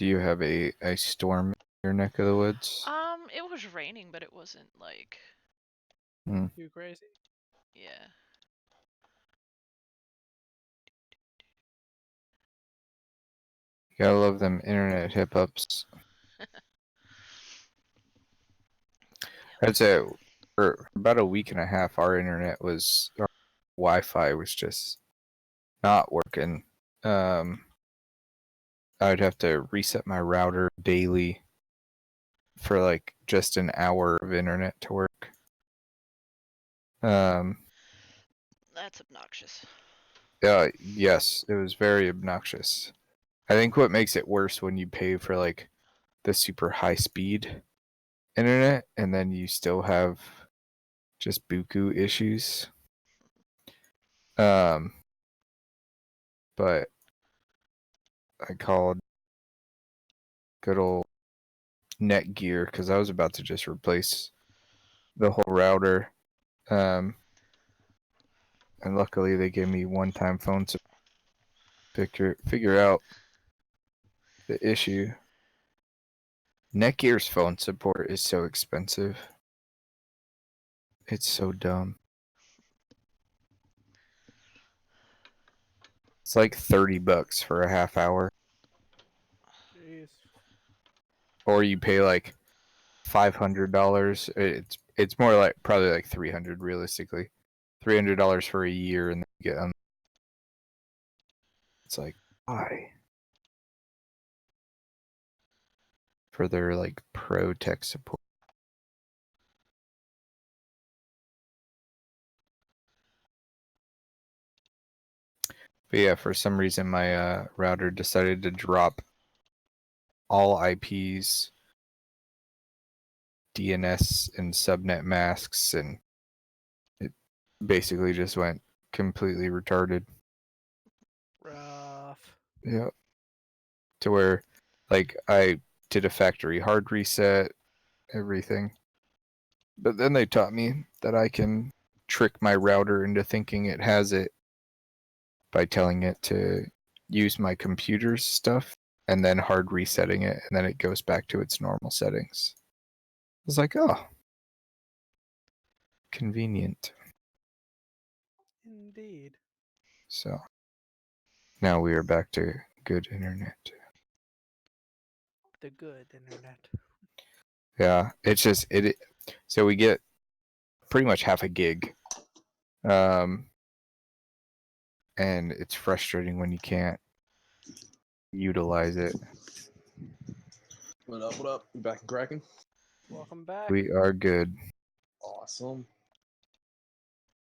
Do you have a storm in your neck of the woods? It was raining, but it wasn't like... Too crazy? Yeah. You gotta love them internet hip-ups. I'd say for about a week and a half, our Wi-Fi was just not working. I'd have to reset my router daily for like just an hour of internet to work. That's obnoxious. Yes, it was very obnoxious. I think what makes it worse when you pay for like the super high speed internet and then you still have just buku issues. But I called good old Netgear because I was about to just replace the whole router. And luckily they gave me one-time phone to figure out the issue. Netgear's phone support is so expensive. It's so dumb. It's like $30 for a half hour. Jeez. Or you pay like $500. It's more like probably like $300 realistically. $300 for a year and then you get it's like why? For their like pro tech support. But yeah, for some reason my router decided to drop all IPs, DNS, and subnet masks, and it basically just went completely retarded. Rough. Yeah. To where, like, I did a factory hard reset, everything. But then they taught me that I can trick my router into thinking it has it by telling it to use my computer's stuff and then hard resetting it, and then it goes back to its normal settings. I was like, oh, convenient. Indeed. So now we are back to good internet. The good internet. Yeah, it's just so we get pretty much half a gig. And it's frustrating when you can't utilize it. What up, what up? You back and cracking? Welcome back. We are good. Awesome.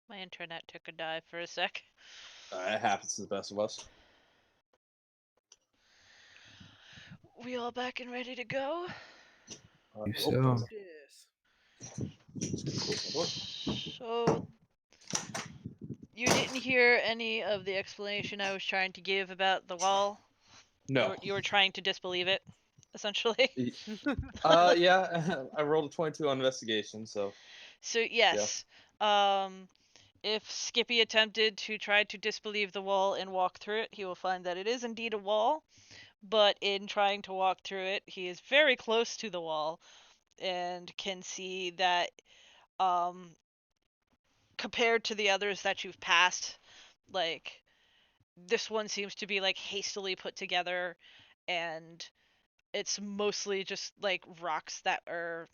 My internet took a dive for a sec. It happens to the best of us. We all back and ready to go? So Yes. So, you didn't hear any of the explanation I was trying to give about the wall? No. You were trying to disbelieve it, essentially? Yeah, I rolled a 22 on investigation, so... So, yes. If Skippy attempted to try to disbelieve the wall and walk through it, he will find that it is indeed a wall. But in trying to walk through it, he is very close to the wall and can see that compared to the others that you've passed, like, this one seems to be like hastily put together, and it's mostly just like rocks that are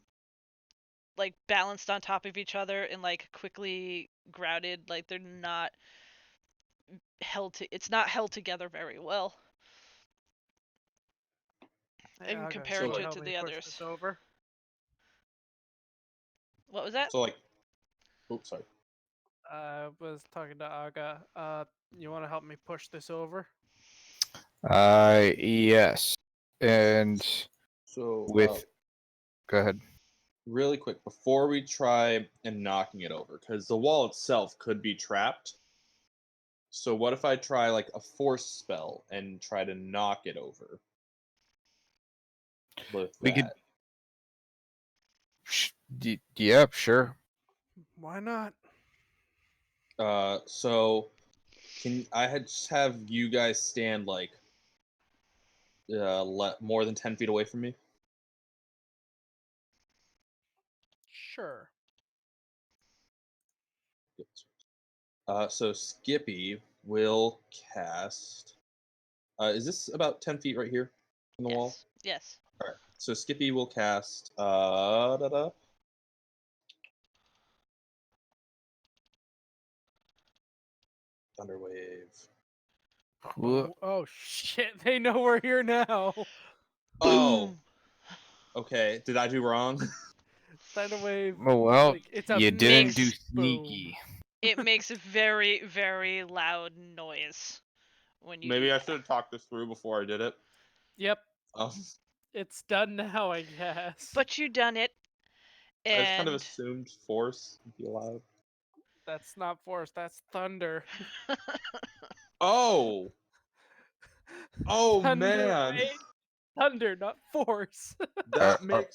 like balanced on top of each other and like quickly grouted. Like, they're not it's not held together very well in comparison to the others. This over. What was that? So, like... Oops, sorry. I was talking to Aga. You want to help me push this over? yes. And So, with go ahead. Really quick, before we try and knocking it over, because the wall itself could be trapped. So what if I try, like, a force spell and try to knock it over? With We that. could yeah, sure. Why not? So can I just have you guys stand, like more than 10 feet away from me? Sure. So Skippy will cast. Is this about 10 feet right here on the wall? Yes. Alright. So Skippy will cast Thunderwave. Oh shit! They know we're here now. Oh. Okay. Did I do wrong? Thunderwave. Oh well, Like, it's a you didn't do big sneaky. It makes a very, very loud noise when you do Maybe I that. should have talked this through before I did it. Yep. Um, It's done now, I guess. But you done it, I just kind of and assumed force would be allowed. That's not force. That's thunder. Oh. Oh Thunder, man. right? Thunder, not force. That makes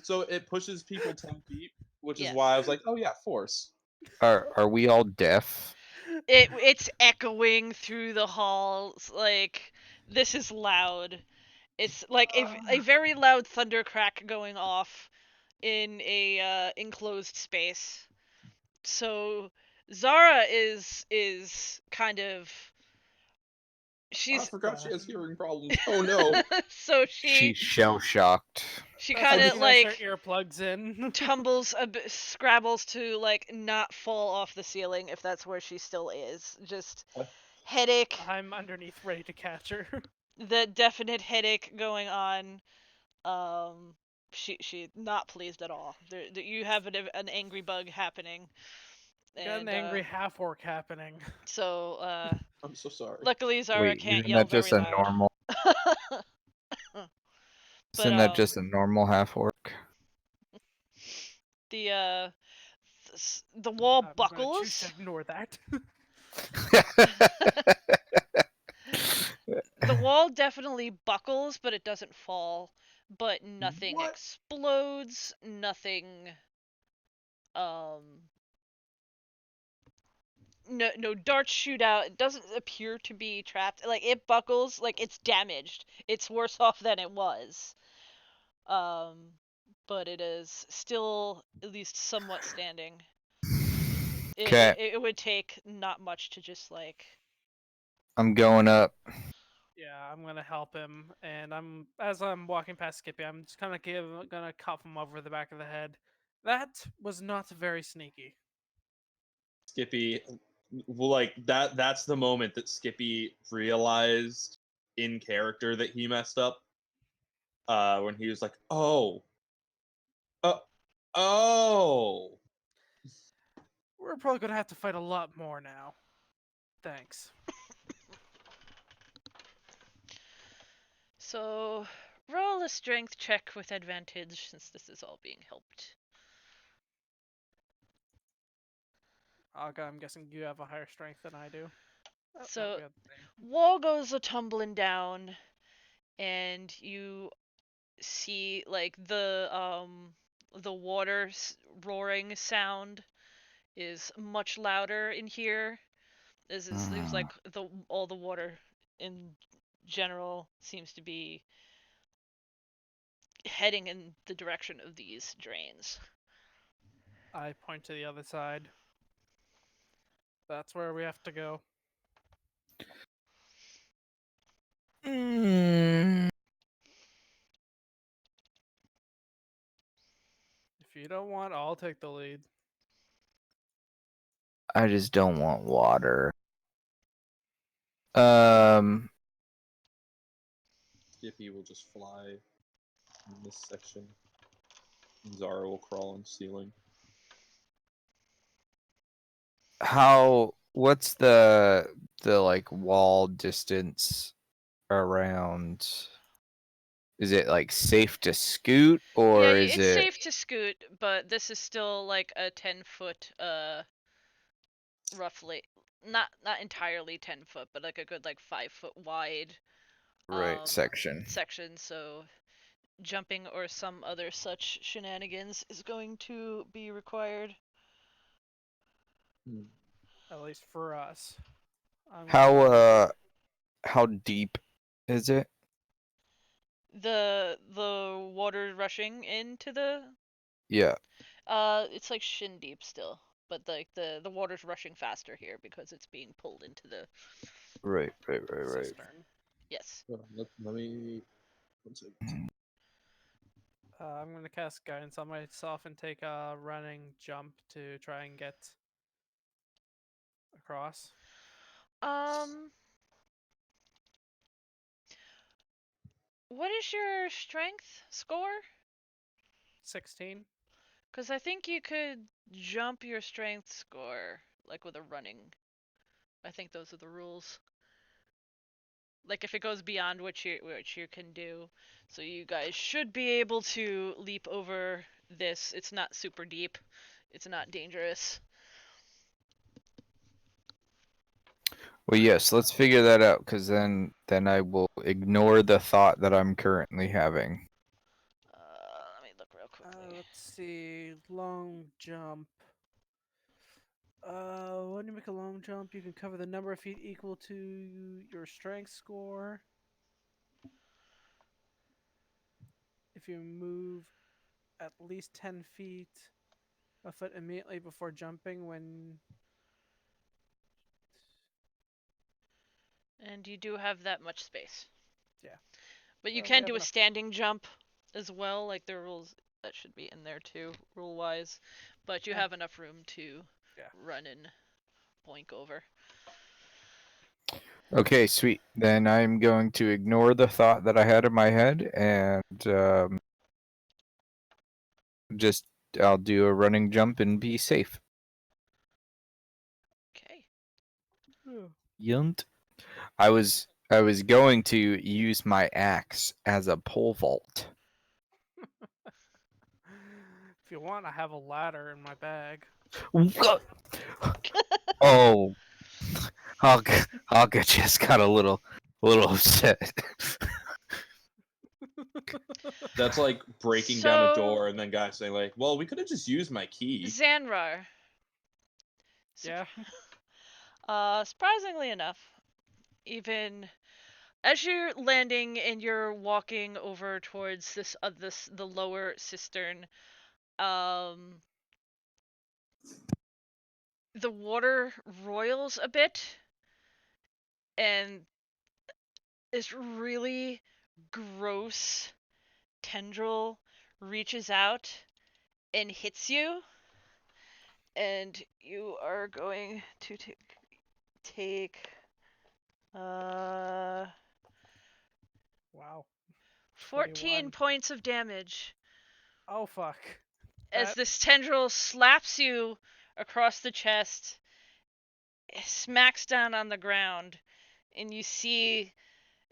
so it pushes people 10 feet, which is Yes. why I was like, oh yeah, force. Are we all deaf? it's echoing through the halls. Like, this is loud. It's like a very loud thunder crack going off in a enclosed space. So Zara is kind of I she's forgot she has hearing problems. Oh no. so She's shell shocked. she That's kind when of she has her like earplugs in. tumbles a bit, scrabbles to like not fall off the ceiling if that's where she still is. Just headache, I'm underneath, ready to catch her. the definite headache going on. She not pleased at all. You have an angry bug happening. Got an angry half-orc happening. So I'm so sorry. luckily Zara Wait, can't isn't yell that very just a loud. normal? But Isn't that just a normal half-orc? the the wall I'm gonna choose buckles. to ignore that. The wall definitely buckles, but it doesn't fall. But nothing What? explodes. Nothing. Um. No darts shoot out. It doesn't appear to be trapped. Like, it buckles. Like, it's damaged. It's worse off than it was. But it is still at least somewhat standing. Okay, It would take not much to just like. I'm going up. Yeah, I'm gonna help him, and as I'm walking past Skippy, I'm just kind of gonna cuff him over the back of the head. That was not very sneaky. Skippy, well, like that's the moment that Skippy realized in character that he messed up. When he was like, oh. Oh. We're probably gonna have to fight a lot more now. Thanks. So, roll a strength check with advantage since this is all being helped. Aga, I'm guessing you have a higher strength than I do. Oh, no, So, we have the same. wall goes a tumbling down, and you see like the water roaring sound is much louder in here. There's like all the water in general seems to be heading in the direction of these drains. I point to the other side. That's where we have to go. If you don't want, I'll take the lead. I just don't want water. Um, Skippy will just fly in this section. Zara will crawl on the ceiling. what's the like wall distance around? Is it like safe to scoot, or Yeah, is it's it safe to scoot, but this is still like a 10-foot roughly, not entirely 10-foot, but like a good like 5-foot wide right section? section, so jumping or some other such shenanigans is going to be required. At least for us. I'm How gonna- how deep is it? The water rushing into the Yeah. it's like shin deep still, but like the water's rushing faster here because it's being pulled into the Right. Cistern. yes. Let me. One second. I'm gonna cast guidance on myself and take a running jump to try and get across. Um, what is your strength score? 16. Because I think you could jump your strength score like with a running. I think those are the rules. Like if it goes beyond what you can do, so you guys should be able to leap over this. It's not super deep. It's not dangerous. Well, yes. Let's figure that out, because then I will ignore the thought that I'm currently having. Let me look real quickly. Let's see. Long jump. When you make a long jump, you can cover the number of feet equal to your strength score. If you move at least 10 feet a foot immediately before jumping when... And you do have that much space. Yeah. But you So we can have do a enough. standing jump as well, like there are rules that should be in there too, rule wise. But you Yeah. have enough room to Yeah. run and boink over. Okay, sweet. Then I'm going to ignore the thought that I had in my head, and just I'll do a running jump and be safe. Okay. Hmm. I was going to use my axe as a pole vault. If you want, I have a ladder in my bag. Oh, Hogga just got a little upset. That's like breaking down a door and then guys saying like, "Well, we could have just used my key." Xanroar. Yeah. Surprisingly enough, even as you're landing and you're walking over towards the lower cistern, the water roils a bit, and this really gross tendril reaches out and hits you, and you are going to take Wow. 14 21. points of damage Oh, fuck. as That... this tendril slaps you across the chest, smacks down on the ground, and you see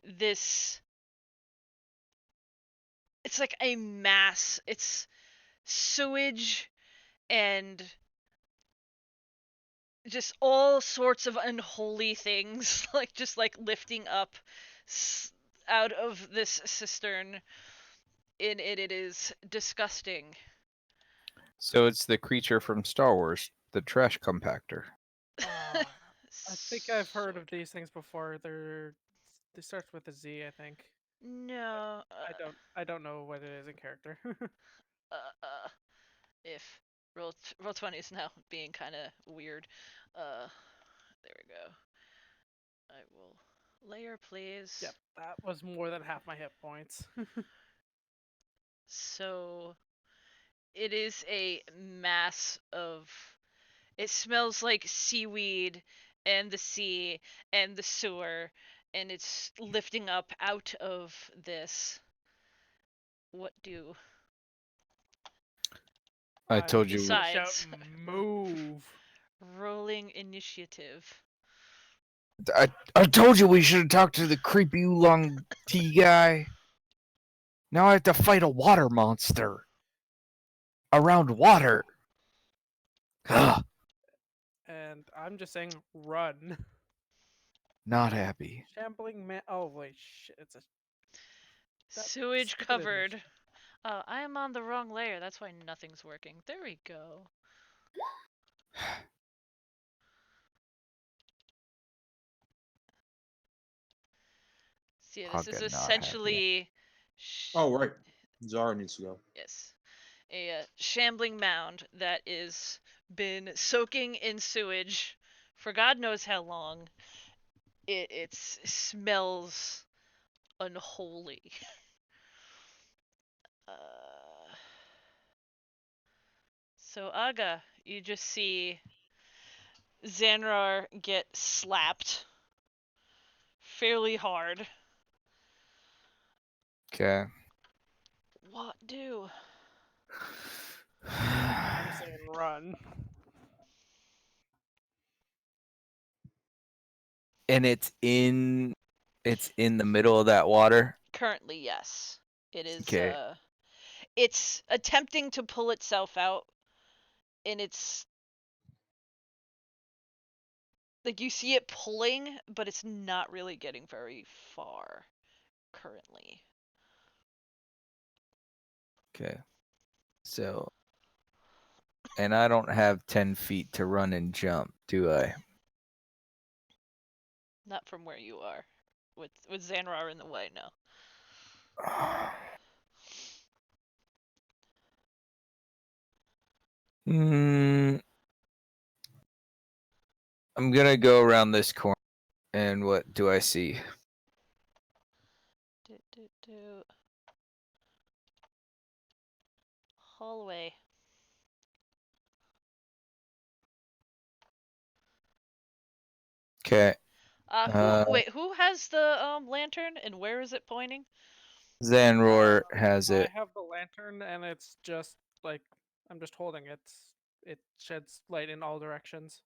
this. It's like a mass. It's sewage and just all sorts of unholy things, like just like lifting up out of this cistern. It is disgusting. So it's the creature from Star Wars, the trash compactor. I think I've heard of Sort these things before. They start with a Z, I think. No. I don't know what it is in character. If roll 20 is now being kind of weird. Uh, there we go. I will layer, please. Yep, that was more than half my hit points. So it is a mass of. It smells like seaweed and the sea and the sewer, and it's lifting up out of this. What do? I told you. Besides- Shout, move. Rolling initiative. I told you we should have talked to the creepy oolong tea guy. Now I have to fight a water monster. Around water. Ugh, And I'm just saying, run. not happy. Shambling man. Oh wait, shit! It's a that Sewage stupid covered. initiative. I am on the wrong layer. That's why nothing's working. There we go. So yeah, this is Hogga not happy. essentially Oh, right. Zara needs to go. Yes. A shambling mound that is been soaking in sewage for God knows how long. It smells unholy. So Aga, you just see Xanroar get slapped fairly hard. Okay. What do? I'm saying run. And it's in the middle of that water. Currently, yes. It is Okay. it's attempting to pull itself out, and it's like you see it pulling, but it's not really getting very far currently. Okay. So, and I don't have 10 feet to run and jump, do I? Not from where you are. With Xanroar in the way, no. I'm gonna go around this corner, and what do I see? Hallway. Okay. Who has the lantern and where is it pointing? Xanroar has I it. have the lantern, and it's just like I'm just holding it. It sheds light in all directions.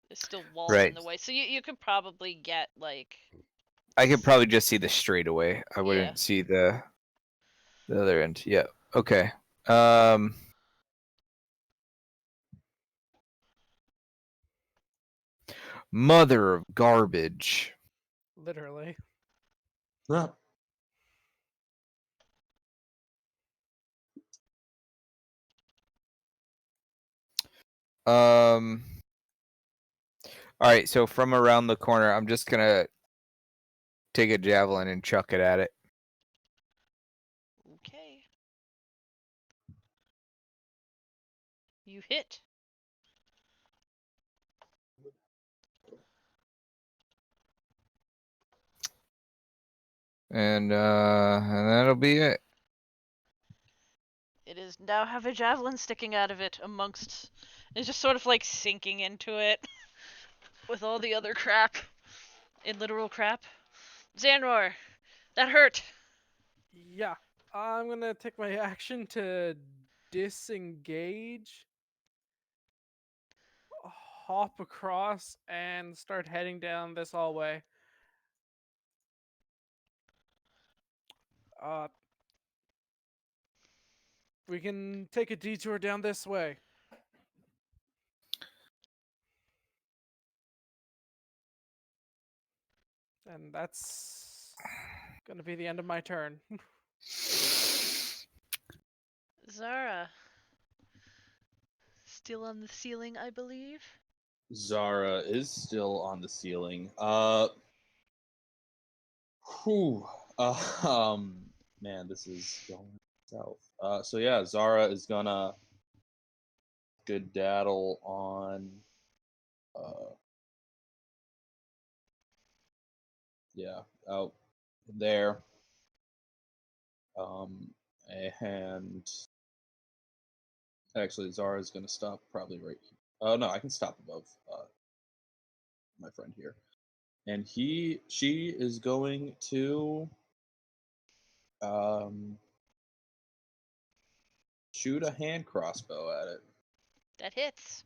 There's still walls in Right. the way, so you could probably get like. I could probably just see the straightaway. I Yeah. wouldn't see the other end. Yeah. Okay. Mother of garbage. Literally. Yeah. All right, so from around the corner, I'm just gonna take a javelin and chuck it at it. Okay. You hit. And that'll be it. It is now have a javelin sticking out of it amongst. It's just sort of like sinking into it with all the other crap. In literal crap. Xanroar, that hurt. Yeah. I'm gonna take my action to disengage, hop across, and start heading down this hallway. We can take a detour down this way. And that's gonna be the end of my turn. Zara. Still on the ceiling, I believe. Zara is still on the ceiling. Whew. Man, this is going south. So yeah, Zara is gonna skedaddle on. Yeah, out there. And actually, Zara's gonna stop probably right here. Oh no, I can stop above my friend here. And she is going to shoot a hand crossbow at it. That hits.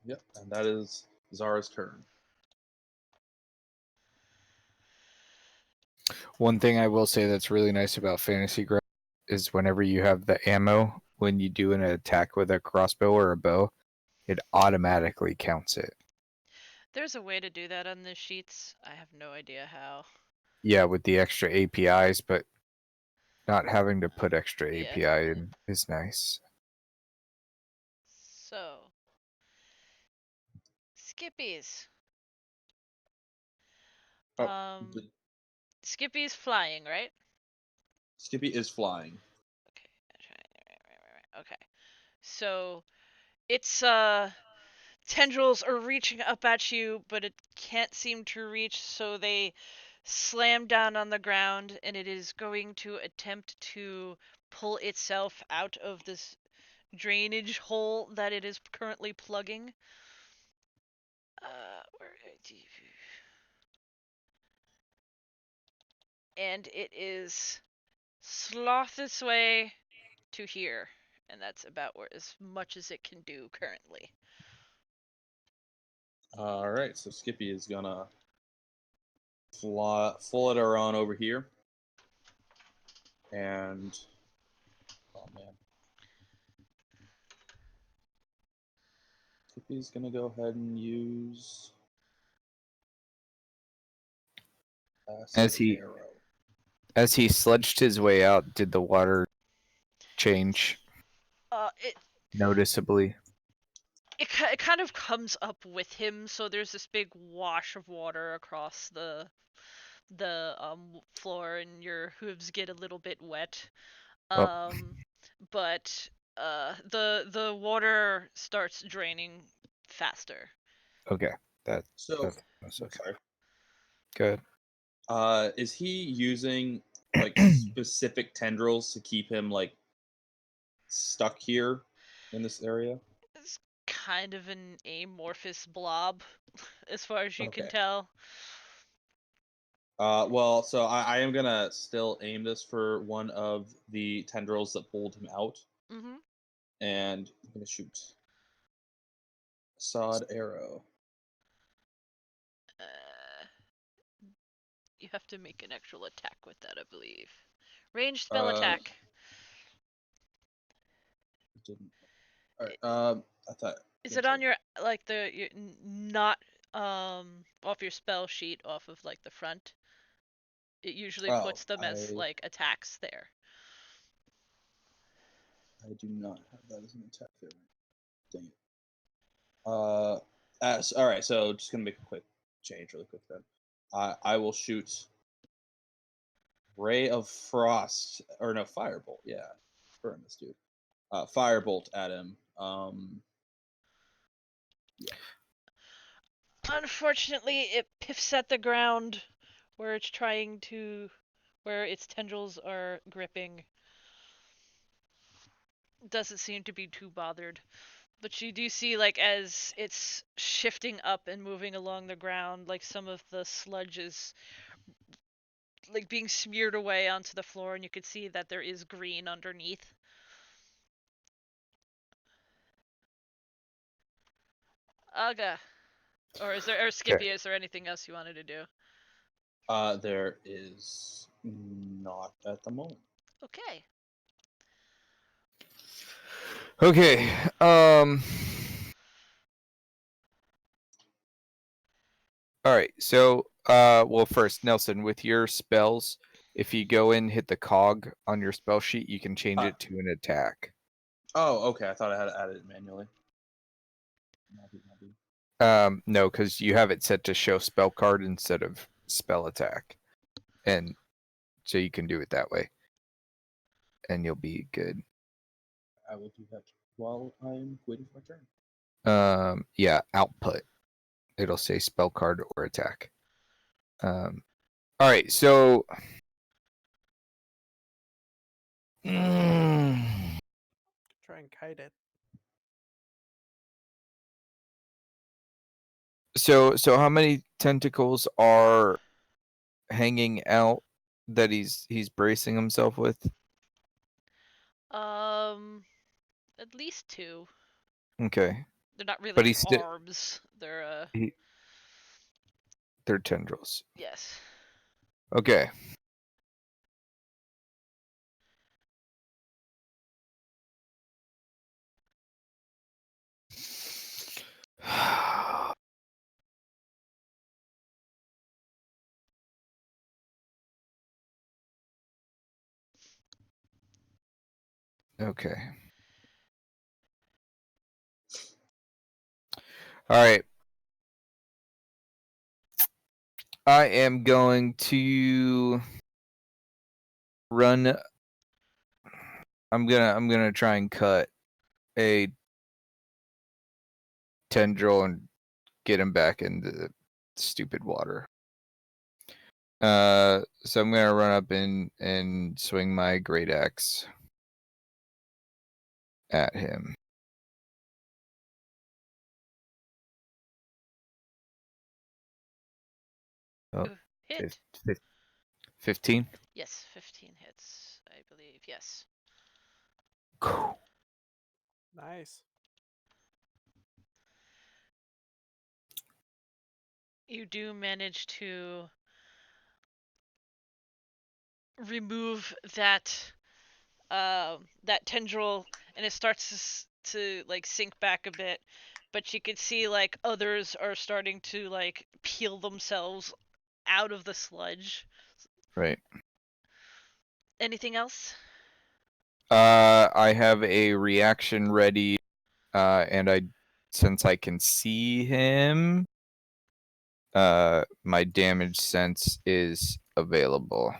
Yep, and that is Zara's turn. One thing I will say that's really nice about Fantasy Ground is whenever you have the ammo, when you do an attack with a crossbow or a bow, it automatically counts it. There's a way to do that on the sheets. I have no idea how. Yeah, with the extra APIs, but not having to put extra Yeah. API in is nice. So, Skippies. Oh, Skippy's flying, right? Skippy is flying. Okay. So its tendrils are reaching up at you, but it can't seem to reach, so they slam down on the ground, and it is going to attempt to pull itself out of this drainage hole that it is currently plugging. And it is sloth its way to here, and that's about as much as it can do currently. All right, so Skippy is gonna fly her on over here, and oh man, Skippy's gonna go ahead and use As he arrow. as he sludged his way out, did the water change It noticeably? it kind of comes up with him, so there's this big wash of water across the floor, and your hooves get a little bit wet. But the water starts draining faster. Okay, that's So, okay. sorry. Good. Is he using like specific tendrils to keep him like stuck here in this area? It's kind of an amorphous blob, as far as you can Okay. tell. Well, so I am gonna still aim this for one of the tendrils that pulled him out, Mm-hmm. and I'm gonna shoot a sod arrow. You have to make an actual attack with that, I believe. Ranged spell attack. Didn't. All right. I thought. Is it on your not off your spell sheet off of like the front? It usually puts them as like attacks there. I do not have that as an attack there. Dang it. All right. So just gonna make a quick change, really quick then. I will shoot Ray of Frost, or no, Firebolt. Yeah, burn this dude. Firebolt at him. Yeah. Unfortunately, it piffs at the ground where it's trying to, where its tendrils are gripping. Doesn't seem to be too bothered. But you do see, like, as it's shifting up and moving along the ground, like, some of the sludge is, like, being smeared away onto the floor, and you can see that there is green underneath. Aga. Or Skippy, is there anything else you wanted to do? There is not at the moment. Okay. Okay. All right. So, well, first, Nelson, with your spells, if you go in, hit the cog on your spell sheet, you can change it to an attack. Oh, okay. I thought I had to add it manually. No, because you have it set to show spell card instead of spell attack, and so you can do it that way, and you'll be good. I will do that while I'm waiting for my turn. Yeah, output. It'll say spell card or attack. All right, so. Try and kite it. So how many tentacles are hanging out that he's bracing himself with? At least 2. Okay. They're not really But he's arms. They're they're tendrils. Yes. Okay. Okay. All right. I am going to run. I'm gonna try and cut a tendril and get him back in the stupid water. So I'm gonna run up and swing my great axe at him. Oh, Hit. 15. Yes, 15 hits, I believe. Yes. Cool. Nice. You do manage to remove that that tendril, and it starts to like sink back a bit, but you can see like others are starting to like peel themselves out of the sludge. Right. Anything else? I have a reaction ready, and since I can see him, my damage sense is available,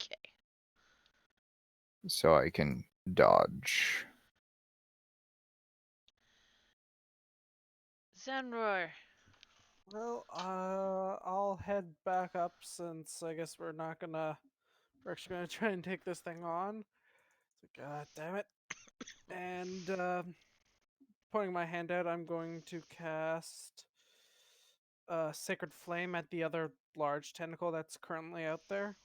Okay. so I can dodge. Xanroar. Well, I'll head back up since I guess we're actually gonna try and take this thing on. God damn it. And pointing my hand out, I'm going to cast Sacred Flame at the other large tentacle that's currently out there.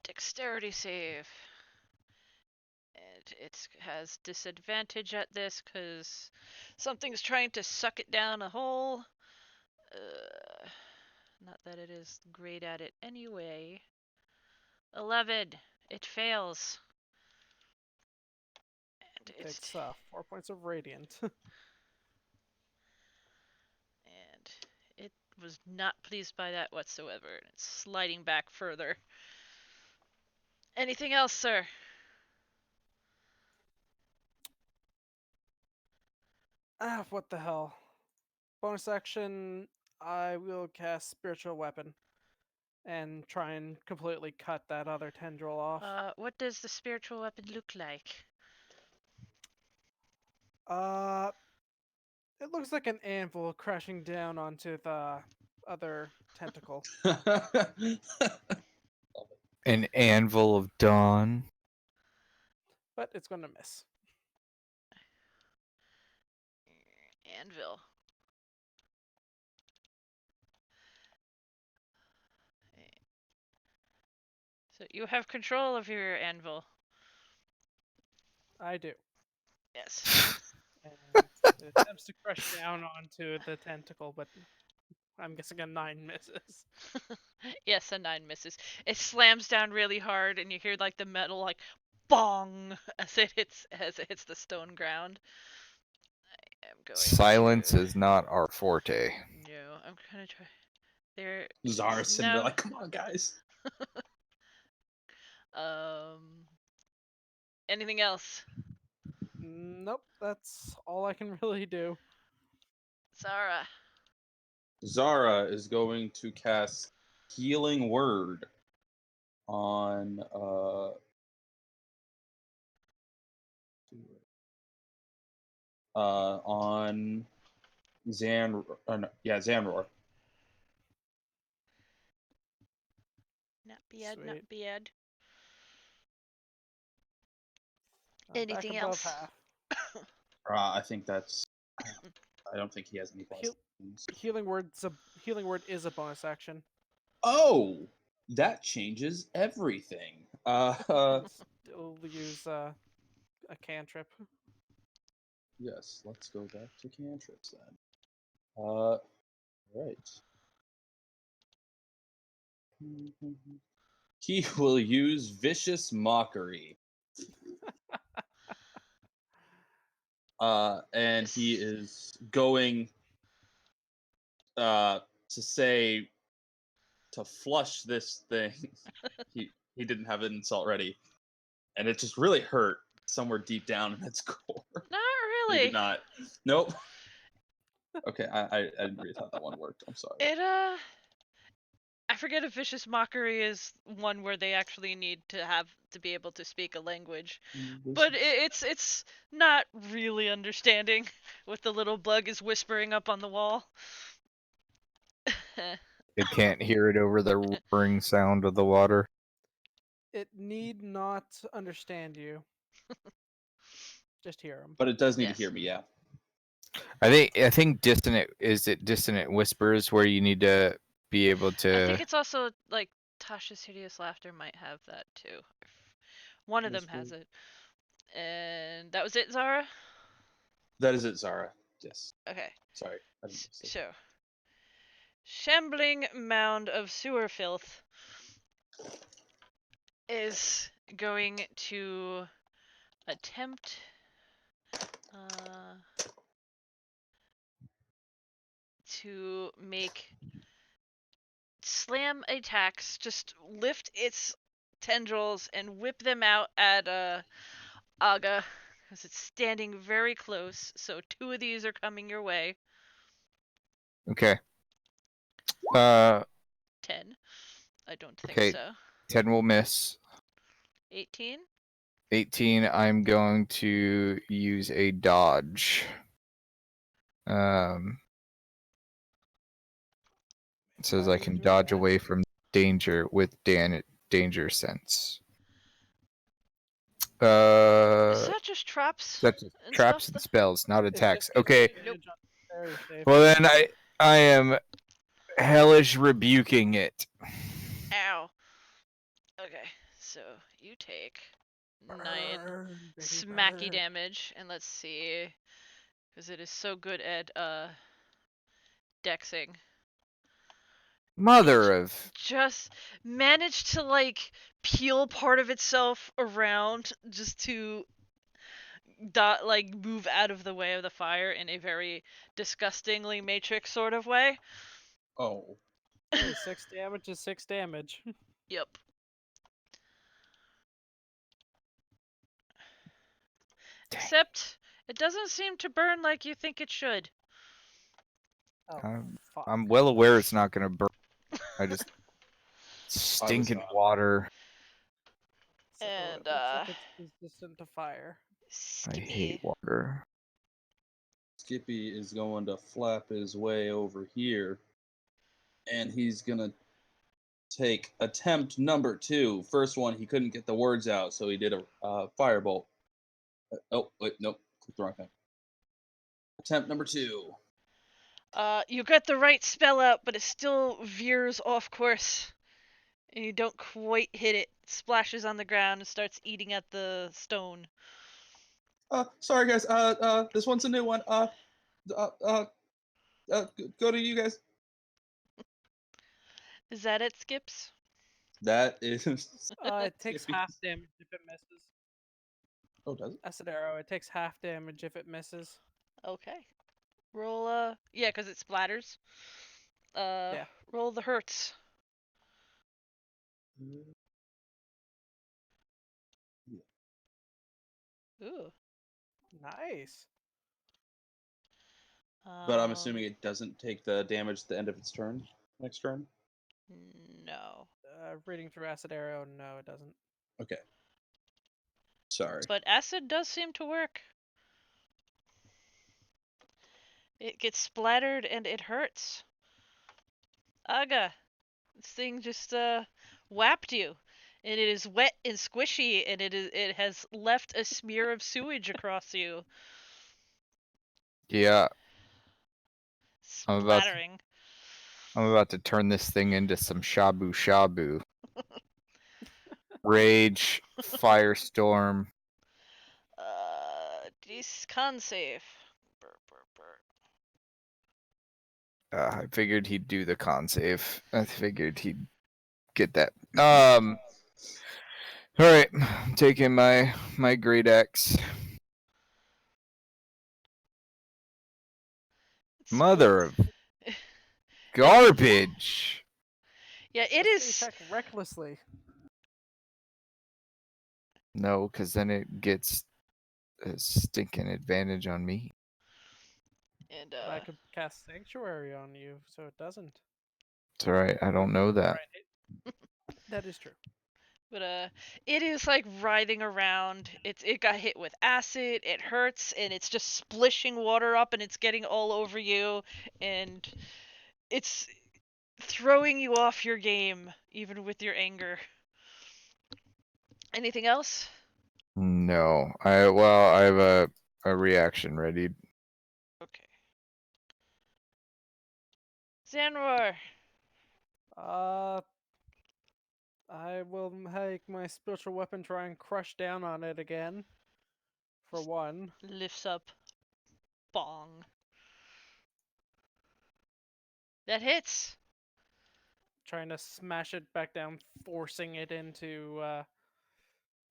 Dexterity save. And it has disadvantage at this because something's trying to suck it down a hole. Not that it is great at it anyway. 11. It fails. And It it's takes 4 points of radiant. and it was not pleased by that whatsoever. It's sliding back further. Anything else, sir? What the hell? Bonus action, I will cast Spiritual Weapon and try and completely cut that other tendril off. What does the spiritual weapon look like? It looks like an anvil crashing down onto the other tentacle. An anvil of dawn. But it's going to miss. Anvil. So you have control of your anvil. I do. Yes. And it attempts to crush down onto the tentacle, but I'm guessing a 9 misses. Yes, a 9 misses. It slams down really hard, and you hear like the metal like bong as it hits the stone ground. I am going Silence to... is not our forte. No, I'm gonna try. There. Zara sitting there No. like, come on, guys. Anything else? Nope, that's all I can really do. Zara. Zara is going to cast Healing Word on Xanroar. Not bad, not Sweet. bad. I'm back Anything above else? half. I think that's. I don't think he has any plus. Healing word is a bonus action. Oh, that changes everything. Still use a cantrip. Yes, let's go back to cantrips then. Right. He will use Vicious Mockery. And he is going to say to flush this thing. he didn't have an insult ready, and it just really hurt somewhere deep down in its core. Not He really. did not. Nope. Okay, I didn't read how that one worked. I'm sorry. It I forget if vicious mockery is one where they actually need to have to be able to speak a language, but it's not really understanding what the little bug is whispering up on the wall. It can't hear it over the roaring sound of the water. It need not understand you. Just hear them. But it does need Yes. to hear me, yeah. I think dissonant whispers where you need to be able to. I think it's also like Tasha's hideous laughter might have that too. One of them has it. And that was it, Zara? That is it, Zara. Yes. Okay. Sorry. I didn't say So, shambling mound of sewer filth is going to attempt to make slam attacks, just lift its tendrils and whip them out at Aga, because it's standing very close. So 2 of these are coming your way. Okay. 10. I don't think Okay. so. 10 will miss. 18. 18, I'm going to use a dodge. It says Why I do you can do dodge that? away from danger with danger sense. Is that just traps? That's And traps stuff? and spells, not It attacks. just gets Okay. advantage on very safe. Well then, I am hellish rebuking it. Ow. Okay, so you take 9 Burn, baby, smacky burn. damage, and let's see, because it is so good at dexing. Mother of. Just managed to like peel part of itself around just to like move out of the way of the fire in a very disgustingly Matrix sort of way. Oh. Hey, 6 damage is 6 damage. Yep. Dang. Except it doesn't seem to burn like you think it should. Oh, fuck. I'm well aware it's not going to burn. I just stinking not. water. So And it looks like it's resistant to fire. I Skippy. hate water. Skippy is going to flap his way over here. And he's going to take attempt number 2. First one, he couldn't get the words out, so he did a firebolt. Oh, wait, nope. Clicked the wrong thing. Attempt number 2. You got the right spell out, but it still veers off course. And you don't quite hit it. Splashes on the ground and starts eating at the stone. Sorry guys. This one's a new one. Go to you guys. Is that it, Skips? That is. It takes Skippy. half damage if it misses. Oh, does it? Acid arrow, it takes half damage if it misses. Okay. Roll, yeah, because it splatters. Yeah. Roll the hurts. Ooh. Nice. But I'm assuming it doesn't take the damage at the end of its turn. Next turn. No. Reading through acid arrow, no, it doesn't. Okay. Sorry. But acid does seem to work. It gets splattered and it hurts. Aga, this thing just whapped you. And it is wet and squishy, and it has left a smear of sewage across you. Yeah, Splattering. I'm about to turn this thing into some shabu shabu. Rage, firestorm. This con save. Burr, burr, burr. I figured he'd do the con save. I figured he'd get that. All right, I'm taking my great axe. Mother of garbage. Yeah, it Let's is. attack recklessly. No, because then it gets a stinking advantage on me. And But I could cast Sanctuary on you, so it doesn't. It's alright, I don't know that. That is true. but it is like writhing around. It got hit with acid. It hurts, and it's just splishing water up, and it's getting all over you, and it's throwing you off your game, even with your anger. Anything else? No. I have a reaction ready. Okay. Xanroar. I will make my spiritual weapon try and crush down on it again. For one. Lifts up. Bong. That hits. Trying to smash it back down, forcing it into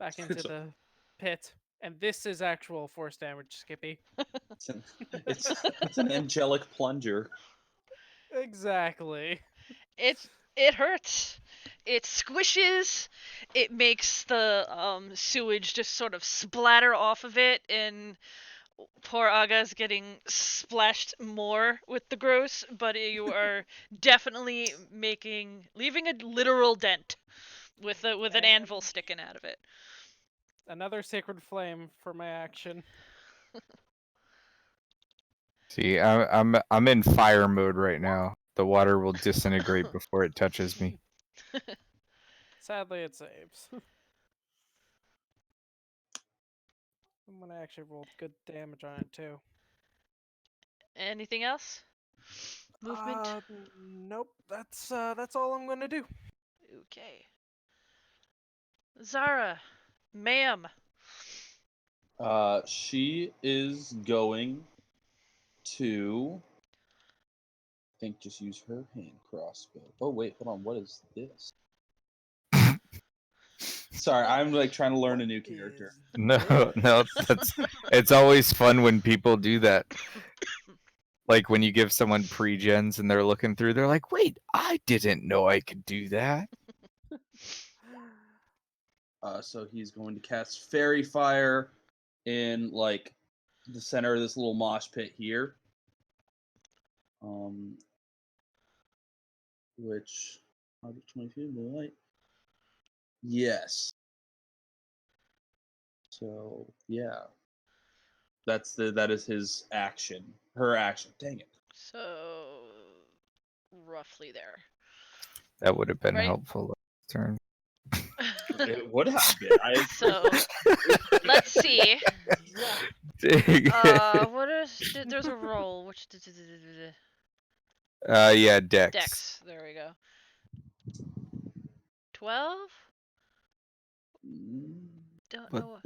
back into the pit. And this is actual force damage, Skippy. It's an angelic plunger. Exactly. It hurts. It squishes. It makes the sewage just sort of splatter off of it, and poor Aga's getting splashed more with the gross. But you are definitely leaving a literal dent with an anvil sticking out of it. Another sacred flame for my action. See, I'm in fire mode right now. The water will disintegrate before it touches me. Sadly, it saves. I'm gonna actually roll good damage on it too. Anything else? Movement? Nope. That's all I'm gonna do. Okay. Zara, ma'am. She is going to, I think, just use her hand crossbow. Oh wait, hold on. What is this? Sorry, I'm like trying to learn a new character. No, it's always fun when people do that. Like when you give someone pre-gens and they're looking through, they're like, "Wait, I didn't know I could do that." So he's going to cast Fairy Fire in like the center of this little mosh pit here. Which 120 feet of moonlight. Yes. So yeah, that is his action. Her action. Dang it. So roughly there. That would have been Right. helpful last turn. It would have been. So let's see. What is? There's a roll. Which? Yeah, Dex. Dex. There we go. 12. Don't know.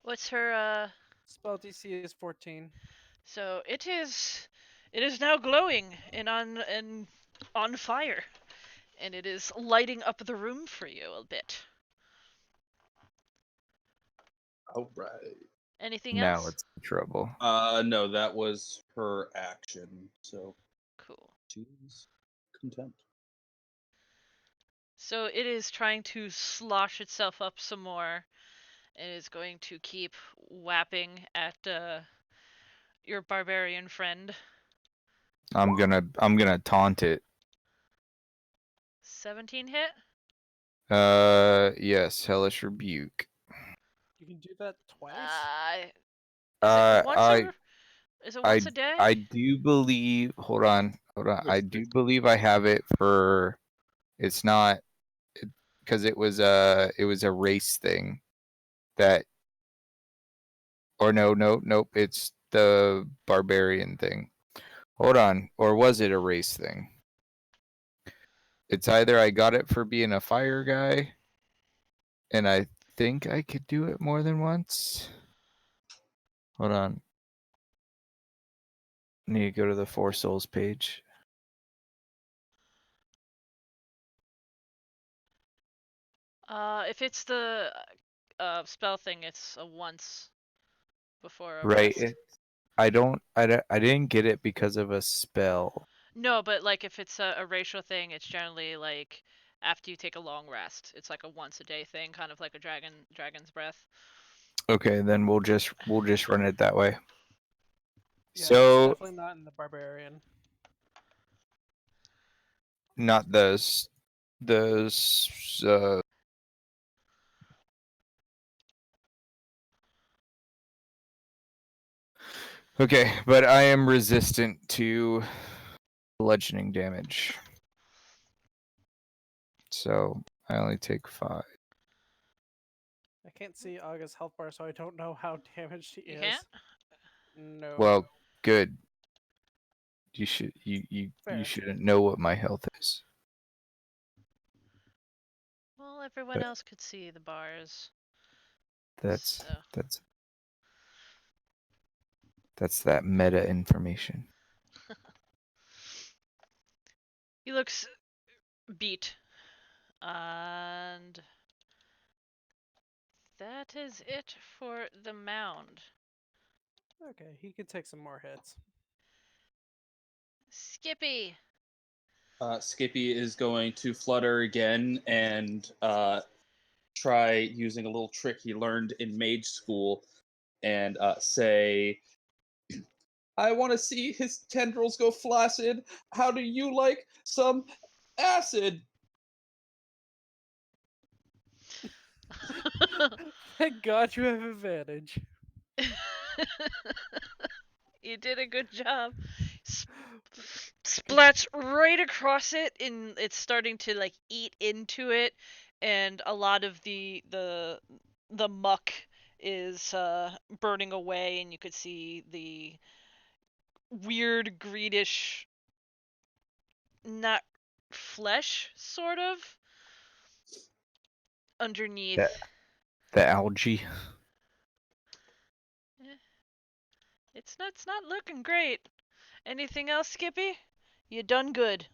What's her? Spell DC is 14. So it is now glowing and on fire, and it is lighting up the room for you a bit. All right. Anything Now else? it's trouble. No, that was her action. So Cool. she's content. So it is trying to slosh itself up some more. It is going to keep whapping at your barbarian friend. I'm gonna taunt it. 17 hit? Yes, Hellish Rebuke. You can do that twice? Is it once a day? I do believe. Hold on. I do believe I have it for. It's not, because it was a race thing. That. Or nope. It's the barbarian thing. Hold on. Or was it a race thing? It's either I got it for being a fire guy, and I think I could do it more than once. Hold on. I need to go to the Four Souls page. If it's the spell thing, it's a once before a Right. rest. I didn't get it because of a spell. No, but like if it's a racial thing, it's generally like after you take a long rest. It's like a once a day thing, kind of like a dragon's breath. Okay, then we'll just run it that way. Yeah, So it's definitely not in the barbarian. not the okay, but I am resistant to bludgeoning damage. So I only take 5. I can't see Aga's health bar, so I don't know how damaged he You is. can't? No. Well, good. You Fair. shouldn't know what my health is. Well, everyone But- else could see the bars. That's So. that's that meta information. He looks beat. And that is it for the mound. Okay, he could take some more hits. Skippy. Skippy is going to flutter again and try using a little trick he learned in mage school and say, I want to see his tendrils go flaccid. How do you like some acid? Thank God you have advantage. You did a good job. Splats right across it, and it's starting to like eat into it, and a lot of the muck is burning away, and you could see the weird greenish, not flesh, sort of underneath. The algae. Eh, it's not looking great. Anything else, Skippy? You done good.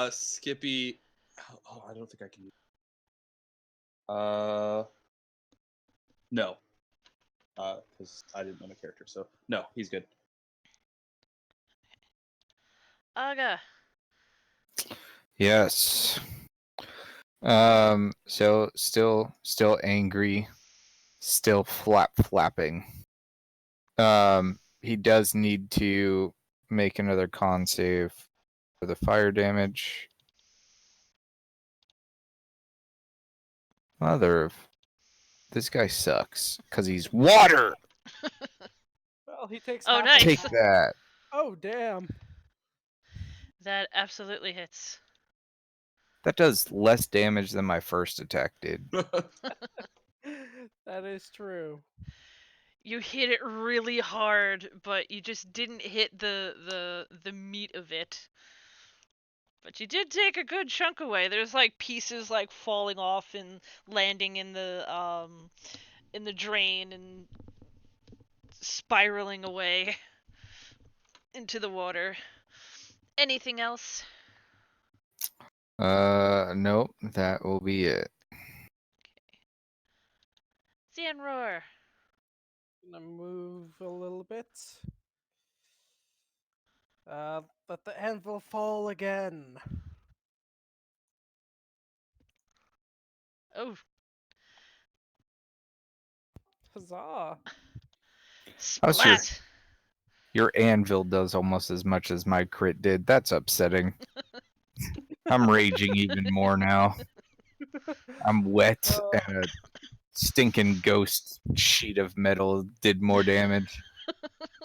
Skippy. Oh, I don't think I can. No. Because I didn't know my character, so no, he's good. Aga. Yes. So still angry, still flapping. He does need to make another con save for the fire damage. Mother of this guy sucks because he's water. Well, he takes Oh, half nice. Take that. Oh, damn. That absolutely hits. That does less damage than my first attack did. That is true. You hit it really hard, but you just didn't hit the meat of it. But you did take a good chunk away. There's like pieces like falling off and landing in the drain and spiraling away into the water. Anything else? Nope, that will be it. Xanroar. Gonna move a little bit. Let the anvil fall again. Oh, Huzzah. How's your splat. your anvil does almost as much as my crit did. That's upsetting. I'm raging even more now. I'm wet and a stinking ghost sheet of metal did more damage.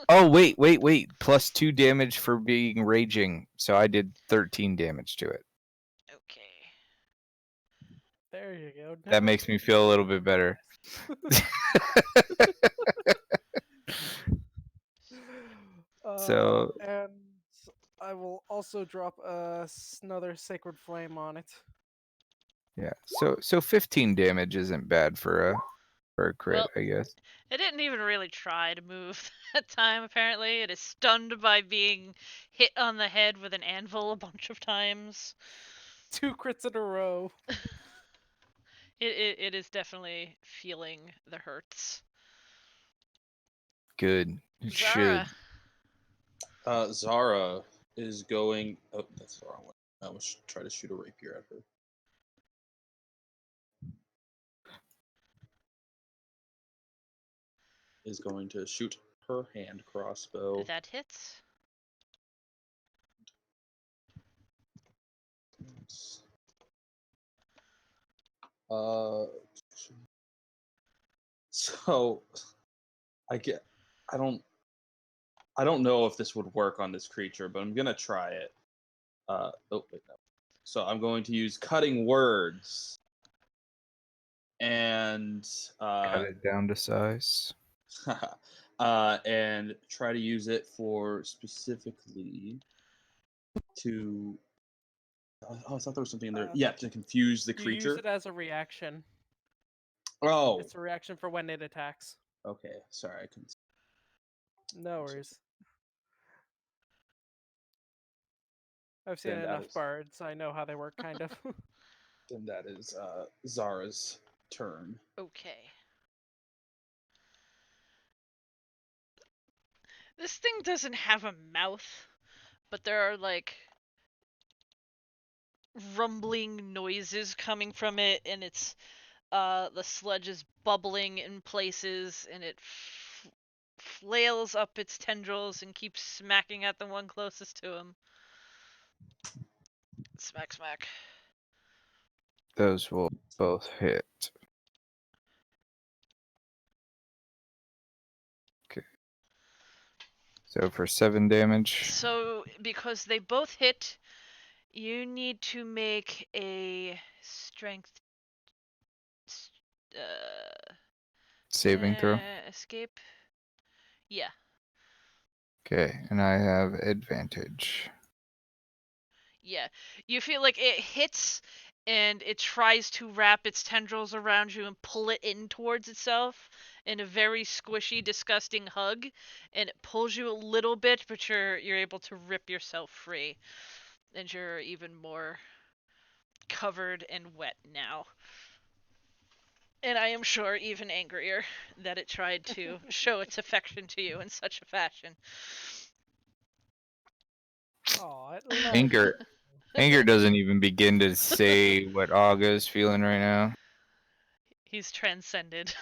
Oh, wait. +2 damage for being raging. So I did 13 damage to it. Okay. There you go. That Now- makes me feel a little bit better. So- And I will also drop another sacred flame on it. Yeah. So 15 damage isn't bad for a crit, Well, I guess. it didn't even really try to move that time, apparently. It is stunned by being hit on the head with an anvil a bunch of times. 2 crits in a row. It is definitely feeling the hurts. Good. It Zara. should. Zara is going. Oh, that's the wrong one. I was try to shoot a rapier at her. Is going to shoot her hand crossbow. That hits. Uh, so I don't know if this would work on this creature, but I'm gonna try it. Oh wait, no. So I'm going to use cutting words and Cut it down to size. and try to use it for specifically to. Oh, I thought there was something in there. Yeah, to confuse the You use creature. it as a reaction. Oh, It's a reaction for when it attacks. okay. Sorry, I couldn't. No worries. I've seen Then that enough is- bards. I know how they work, kind of. Then that is Zara's turn. Okay. This thing doesn't have a mouth, but there are like rumbling noises coming from it, and it's the sludge is bubbling in places, and it flails up its tendrils and keeps smacking at the one closest to him. Smack, smack. Those will both hit. Okay. So for 7 damage. So, because they both hit, you need to make a strength Saving throw. escape. Yeah. Okay, and I have advantage. Yeah. You feel like it hits and it tries to wrap its tendrils around you and pull it in towards itself in a very squishy, disgusting hug, and it pulls you a little bit, but you're able to rip yourself free. And you're even more covered and wet now. And I am sure even angrier that it tried to show its affection to you in such a fashion. Oh, it loves Anger doesn't even begin to say what Aga's feeling right now. He's transcended.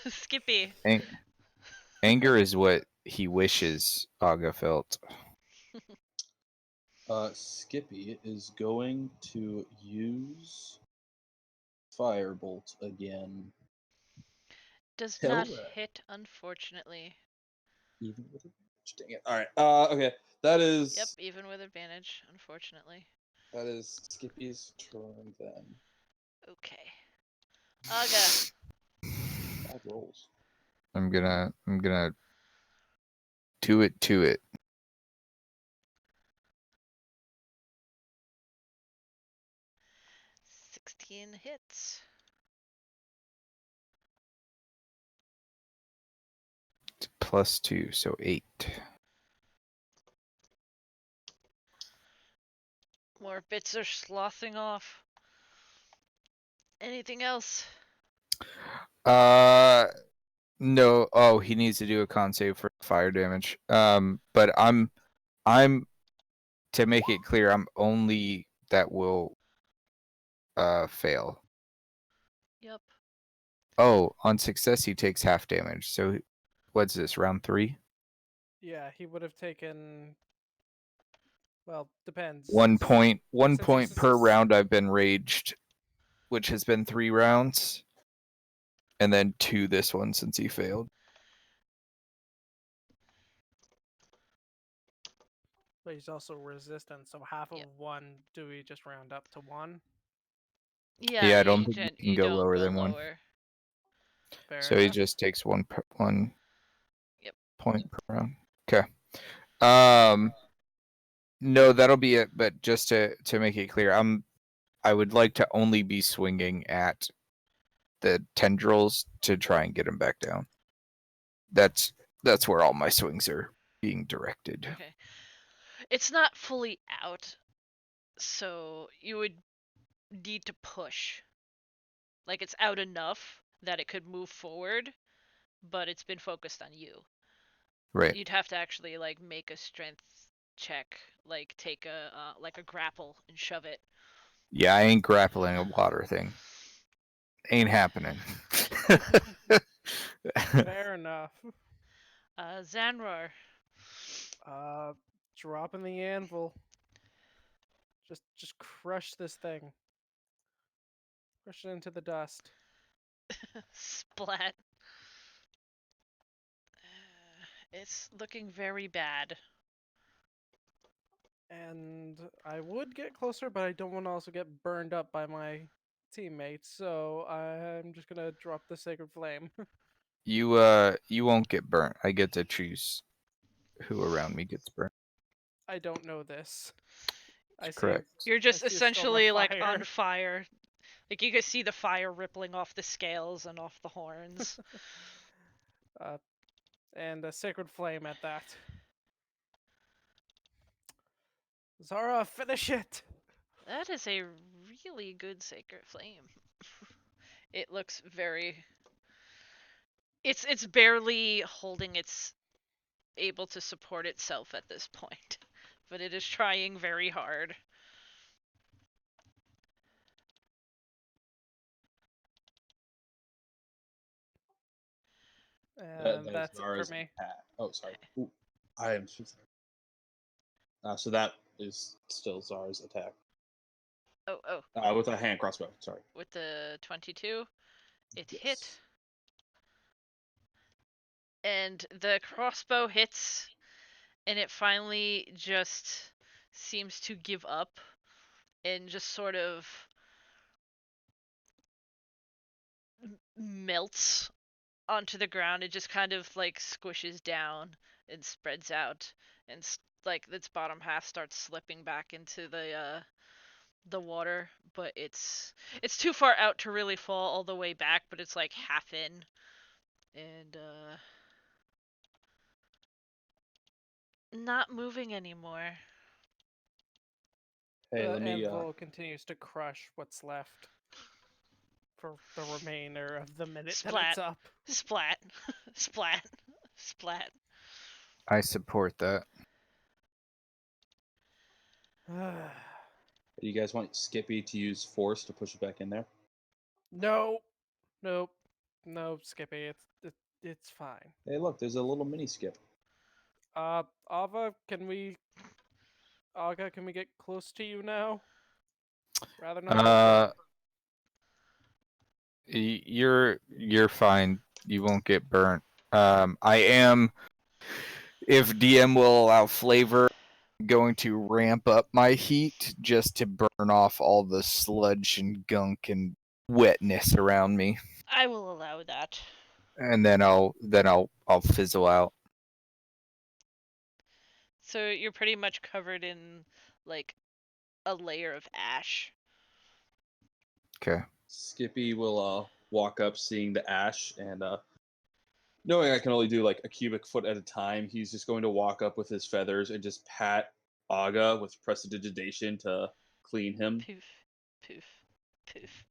Skippy. Anger is what he wishes Aga felt. Skippy is going to use Firebolt again. Does Hell not yeah. hit, unfortunately. Even with advantage. Dang it. Alright. Okay. That is. Yep, even with advantage, unfortunately. That is Skippy's turn then. Okay. Aga. Bad rolls. I'm gonna do it to it. +16 hits. It's +2, so 8. More bits are slothing off. Anything else? No. Oh, he needs to do a con save for fire damage. But I'm to make it clear, I'm only that will fail. Yep. Oh, on success he takes half damage. So what's this, round 3? Yeah, he would have taken. Well, depends. 1 point Since this per is- round I've been raged, which has been 3 rounds. And then 2 this one since he failed. But he's also resistant, so half of Yep. 1. Do we just round up to 1? Yeah, I don't think you can go don't lower go than 1. lower. Fair So he enough. just takes 1 Yep. point per round. Okay. No, that'll be it. But just to make it clear, I would like to only be swinging at the tendrils to try and get him back down. That's where all my swings are being directed. Okay. It's not fully out, so you would need to push. Like, it's out enough that it could move forward, but it's been focused on you. Right. You'd have to actually like make a strength check, like take a grapple and shove it. Yeah, I ain't grappling a water thing. Ain't happening. Fair enough. Xanroar. Dropping the anvil. Just crush this thing. Crush it into the dust. Splat. It's looking very bad. And I would get closer, but I don't want to also get burned up by my teammates, so I'm just gonna drop the sacred flame. You won't get burnt. I get to choose who around me gets burnt. I don't know this. I see Correct. You're I just see a storm of essentially like fire. on fire. Like you can see the fire rippling off the scales and off the horns. And a sacred flame at that. Zara, finish it! That is a really good sacred flame. It looks very. It's barely holding its able to support itself at this point, but it is trying very hard. And that's it for Zara's me. attack. Oh, sorry. Ooh, I am so sorry. So that is still Zara's attack. Oh, With a hand crossbow. Sorry. with the 22, it Yes. hit. And the crossbow hits, and it finally just seems to give up and just sort of melts onto the ground. It just kind of like squishes down and spreads out, and like its bottom half starts slipping back into the water. But it's too far out to really fall all the way back, but it's like half in, and not moving anymore. Hey, The let me. anvil continues to crush what's left for the remainder of the minute that Splat. it's up. Splat, splat, splat. I support that. Do you guys want Skippy to use force to push it back in there? No, nope, no, Skippy. It's fine. Hey, look, there's a little mini skip. Ava, Aga, can we get close to you now? Rather not get Uh, burnt. you're fine. You won't get burnt. I am, if DM will allow flavor, going to ramp up my heat just to burn off all the sludge and gunk and wetness around me, I will allow that. and then I'll fizzle out. So you're pretty much covered in like a layer of ash. Okay. Skippy will walk up, seeing the ash, and knowing I can only do like a cubic foot at a time, he's just going to walk up with his feathers and just pat Aga with prestidigitation to clean him. Poof, poof, poof.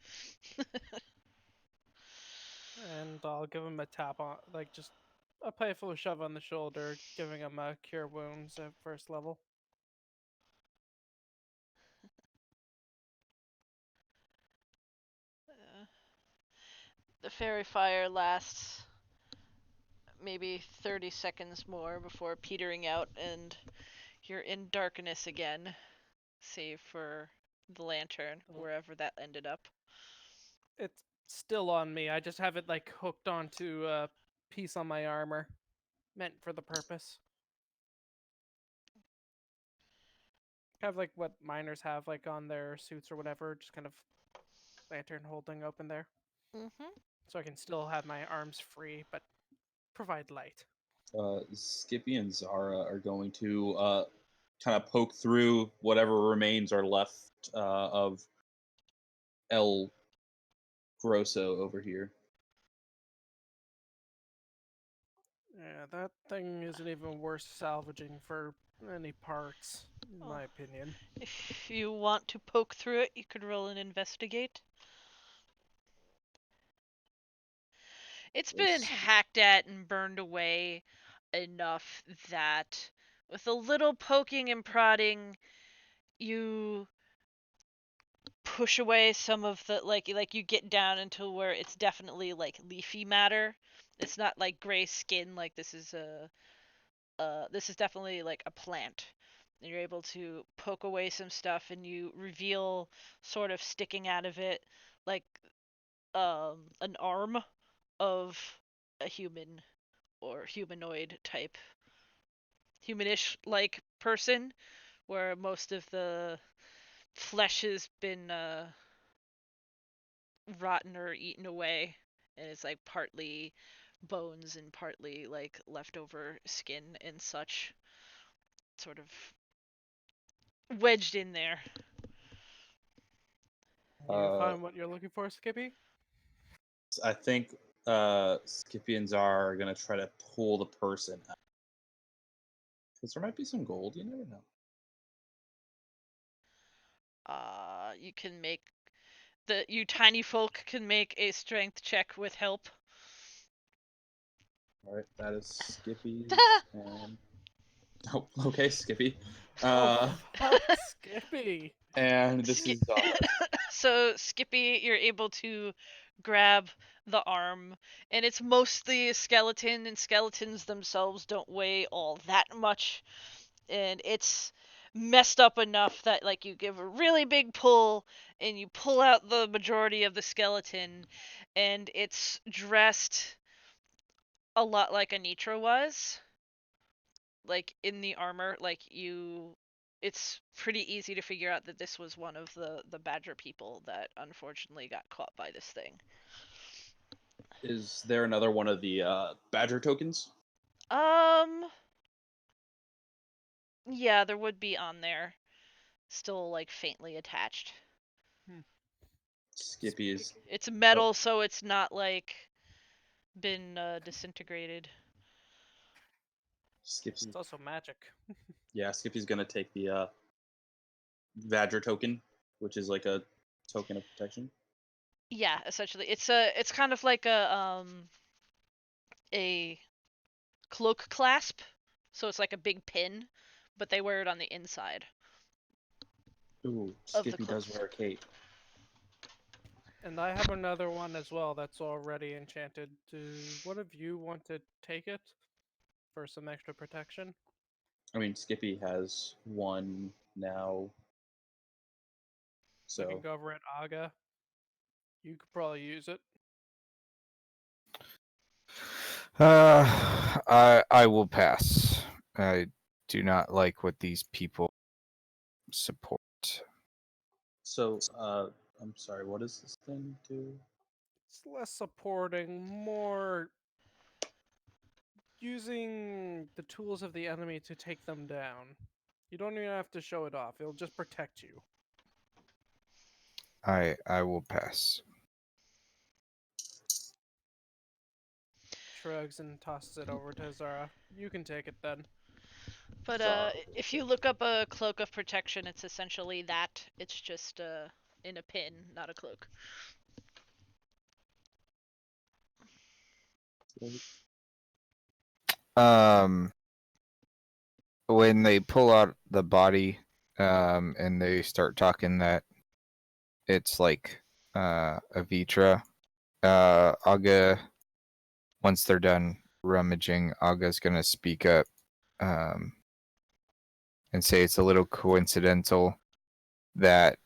And I'll give him a tap on, like just a playful shove on the shoulder, giving him a cure wounds at first level. The fairy fire lasts maybe 30 seconds more before petering out, and you're in darkness again, save for the lantern, wherever that ended up. It's still on me. I just have it like hooked onto a piece on my armor, meant for the purpose. Kind of like what miners have like on their suits or whatever, just kind of lantern holding open there. Mm-hmm. So I can still have my arms free, but provide light. Skippy and Zara are going to kind of poke through whatever remains are left of El Grosso over here. Yeah, that thing isn't even worth salvaging for any parts, in my opinion. If you want to poke through it, you could roll an investigate. It's been hacked at and burned away enough that with a little poking and prodding, you push away some of the like you get down into where it's definitely like leafy matter, It's not like gray skin. Like this is definitely like a plant. And you're able to poke away some stuff, and you reveal sort of sticking out of it like an arm of a human or humanoid type, humanish like person, where most of the flesh has been rotten or eaten away, and it's like partly bones and partly like leftover skin and such, sort of wedged in there. You find what you're looking for, Skippy? I think Skippy and Zara are gonna try to pull the person out. Because there might be some gold, you never know. You can make you tiny folk can make a strength check with help. Alright, that is Skippy's and oh, okay, Skippy. Oh, fuck, Skippy. And this is Zara's. So Skippy, you're able to grab the arm, and it's mostly a skeleton, and skeletons themselves don't weigh all that much, and it's messed up enough that like you give a really big pull and you pull out the majority of the skeleton, and it's dressed a lot like Anitra was, like in the armor. Like it's pretty easy to figure out that this was one of the badger people that unfortunately got caught by this thing. Is there another one of the badger tokens? Yeah, there would be on there, still like faintly attached. Skippy is. It's metal, so it's not like been disintegrated. Skippy. It's also magic. Yeah, Skippy's gonna take the badger token, which is like a token of protection. Yeah, essentially, it's kind of like a cloak clasp, so it's like a big pin, but they wear it on the inside. Ooh, Of the Skippy does wear a cape. And I have another one as well that's already enchanted. Do one of you want to take it for some extra protection? I mean, Skippy has one now. Looking So over at Aga. You could probably use it. I will pass. I do not like what these people support. So, I'm sorry, what does this thing do? It's less supporting, more using the tools of the enemy to take them down. You don't even have to show it off. It'll just protect you. I will pass. Shrugs and tosses it over to Zara. You can take it then. But Zara. if you look up a cloak of protection, it's essentially that. It's just in a pin, not a cloak. When they pull out the body, and they start talking that it's like a Vitra, Aga, once they're done rummaging, Aga's gonna speak up, and say it's a little coincidental that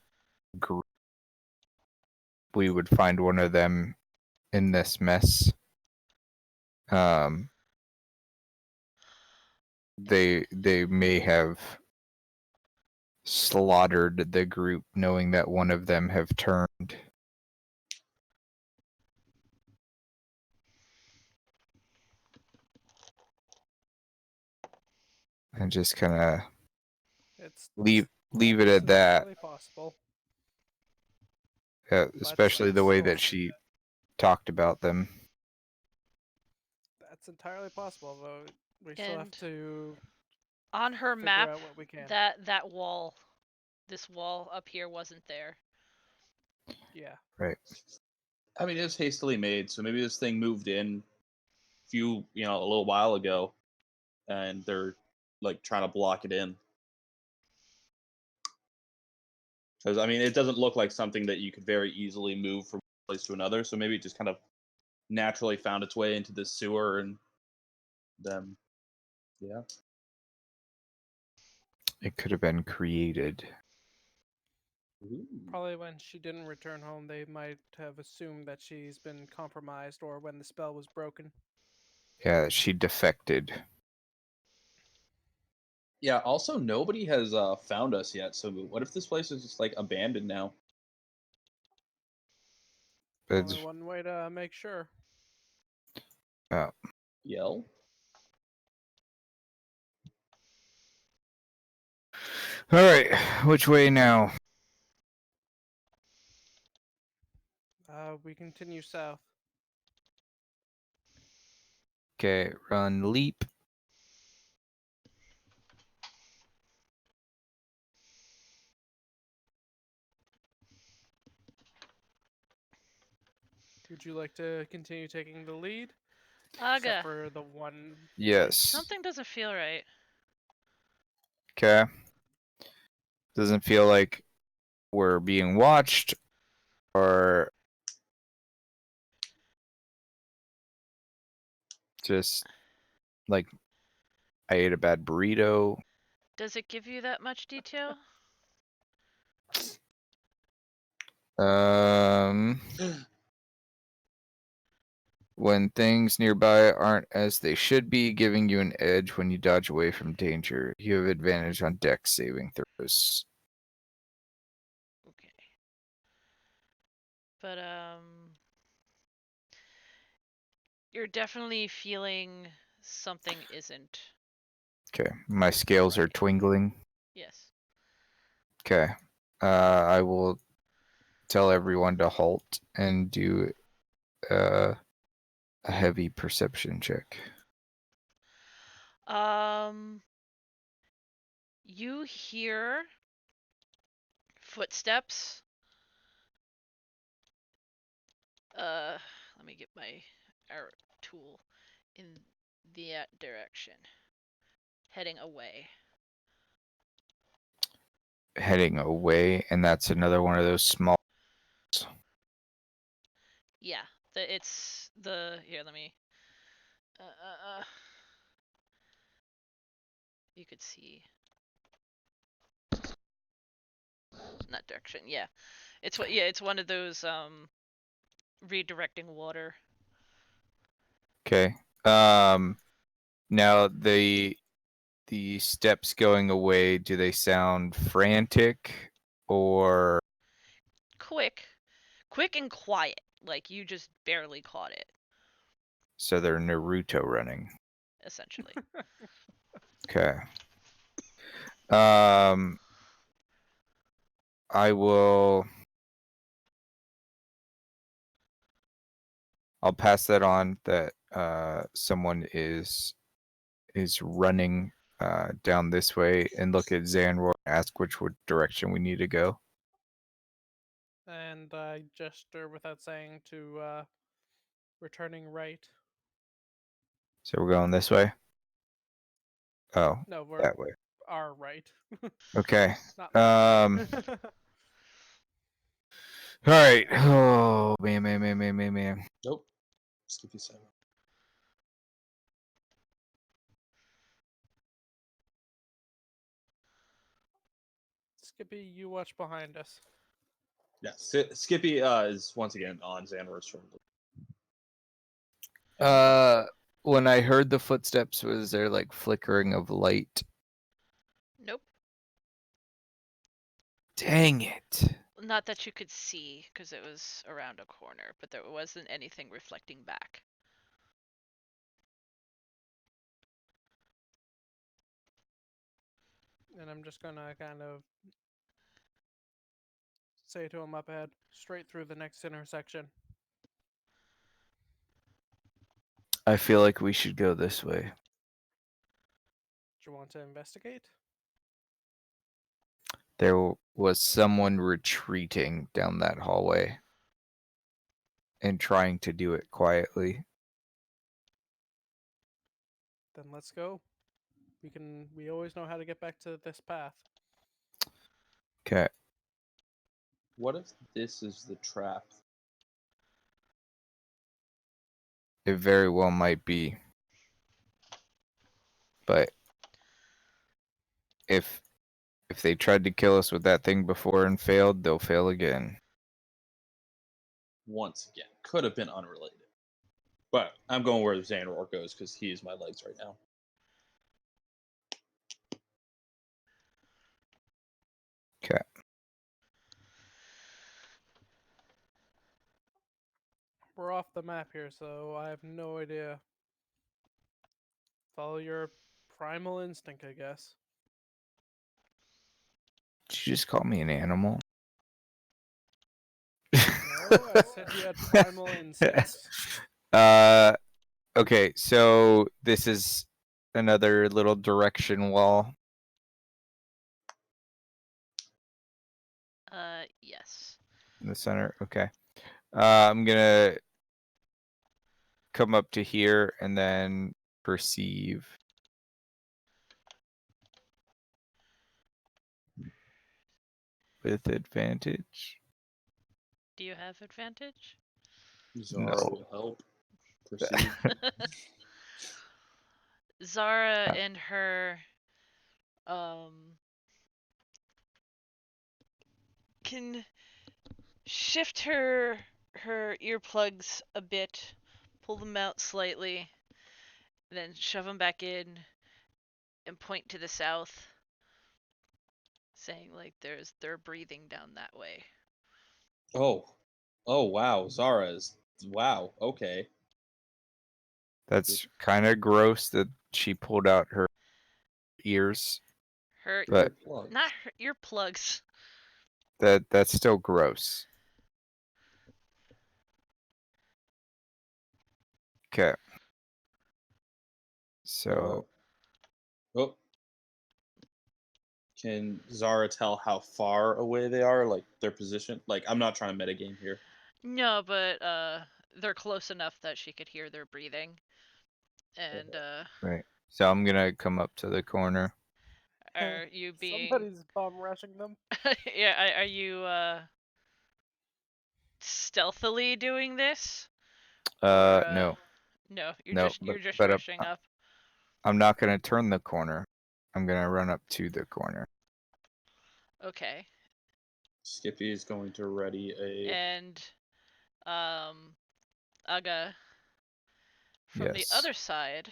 we would find one of them in this mess. They may have slaughtered the group knowing that one of them have turned. And just kind of leave it at that. Entirely possible. Yeah, especially the way that she talked about them. That's entirely possible, though. We still have And to on her figure map, out what we can. that wall, this wall up here wasn't there. Yeah. Right. I mean, it's hastily made, so maybe this thing moved in a little while ago, and they're like trying to block it in. Because I mean, it doesn't look like something that you could very easily move from one place to another. So maybe it just kind of naturally found its way into the sewer, and then, yeah. It could have been created. Ooh. Probably when she didn't return home, they might have assumed that she's been compromised, or when the spell was broken. Yeah, she defected. Yeah. Also, nobody has found us yet. So what if this place is just like abandoned now? Only It's, one way to make sure. Yell. all right, which way now? We continue south. Okay, run leap. Would you like to continue taking the lead? Aga, Except for the one. Yes. something doesn't feel right. Okay. Doesn't feel like we're being watched, or just like I ate a bad burrito. Does it give you that much detail? When things nearby aren't as they should be, giving you an edge when you dodge away from danger. You have advantage on dex saving throws. Okay. But you're definitely feeling something isn't. Okay, my scales are Right. twinkling. Yes. Okay, I will tell everyone to halt and do a heavy perception check. You hear footsteps. Let me get my arrow tool in that direction. Heading away. Heading away, and that's another one of those small. Yeah, it's the here. Let me. You could see. Not direction. Yeah, it's what. Yeah, it's one of those redirecting water. Okay. Now the steps going away, do they sound frantic or Quick and quiet. Like you just barely caught it, so they're Naruto running? essentially. Okay. I will. I'll pass that on that someone is running down this way, and look at Xanroar and ask which direction we need to go. And I gesture without saying to returning right. So we're going this way? Oh, No, we're that way. our right. Okay. Not left. All right. Oh, man. Nope. Skippy 7. Skippy, you watch behind us. Yeah, Skippy is once again on Xanroar's turn. When I heard the footsteps, was there like flickering of light? Nope. Dang it. Not that you could see, because it was around a corner, but there wasn't anything reflecting back. And I'm just gonna kind of say to him up ahead, straight through the next intersection. I feel like we should go this way. Do you want to investigate? There was someone retreating down that hallway and trying to do it quietly. Then let's go. We always know how to get back to this path. Okay. What if this is the trap? It very well might be. But if they tried to kill us with that thing before and failed, they'll fail again. Once again, could have been unrelated. But I'm going where Xanroar goes because he is my legs right now. Okay. We're off the map here, so I have no idea. Follow your primal instinct, I guess. Did you just call me an animal? No, I said you had primal instincts. Okay, so this is another little direction wall. Yes. In the center. Okay. I'm gonna come up to here and then perceive. With advantage. Do you have advantage? Zara No. will help. Proceed. Zara and her can shift her earplugs a bit, pull them out slightly, then shove them back in and point to the south, saying like they're breathing down that way. Oh wow, Zara is wow. Okay. That's kind of gross that she pulled out her ears, Her but not her earplugs. that's still gross. Okay. So Oh. Can Zara tell how far away they are, like their position? Like, I'm not trying to metagame here. No, but they're close enough that she could hear their breathing. And right. So I'm gonna come up to the corner. are you being Somebody's bum rushing them. yeah, are you stealthily doing this? Or, No, no, no, you're just but rushing up. I'm not gonna turn the corner. I'm gonna run up to the corner. Okay. Skippy is going to ready a. And Aga from the Yes. other side,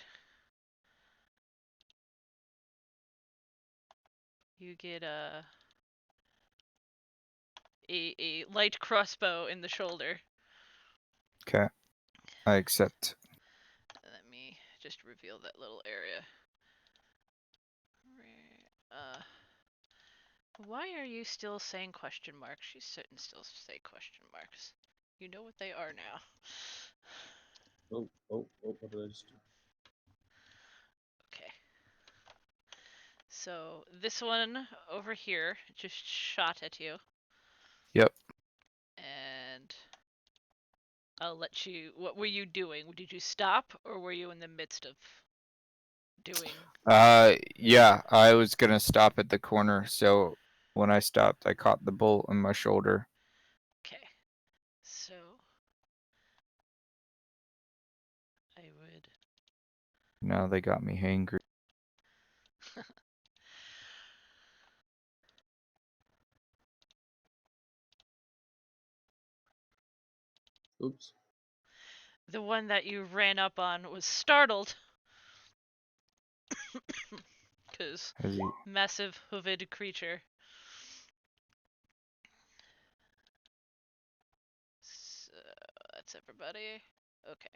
you get a light crossbow in the shoulder. Okay. I accept. Let me just reveal that little area. Why are you still saying question marks? She's sitting still say question marks. You know what they are now. Oh, what did I just do? Okay. So this one over here just shot at you. Yep. And I'll let you. What were you doing? Did you stop, or were you in the midst of doing? Yeah, I was gonna stop at the corner, so when I stopped, I caught the bolt in my shoulder. Okay. So I would. Now they got me hangry. Oops. The one that you ran up on was startled because Has he? massive hoofed creature. So that's everybody. Okay.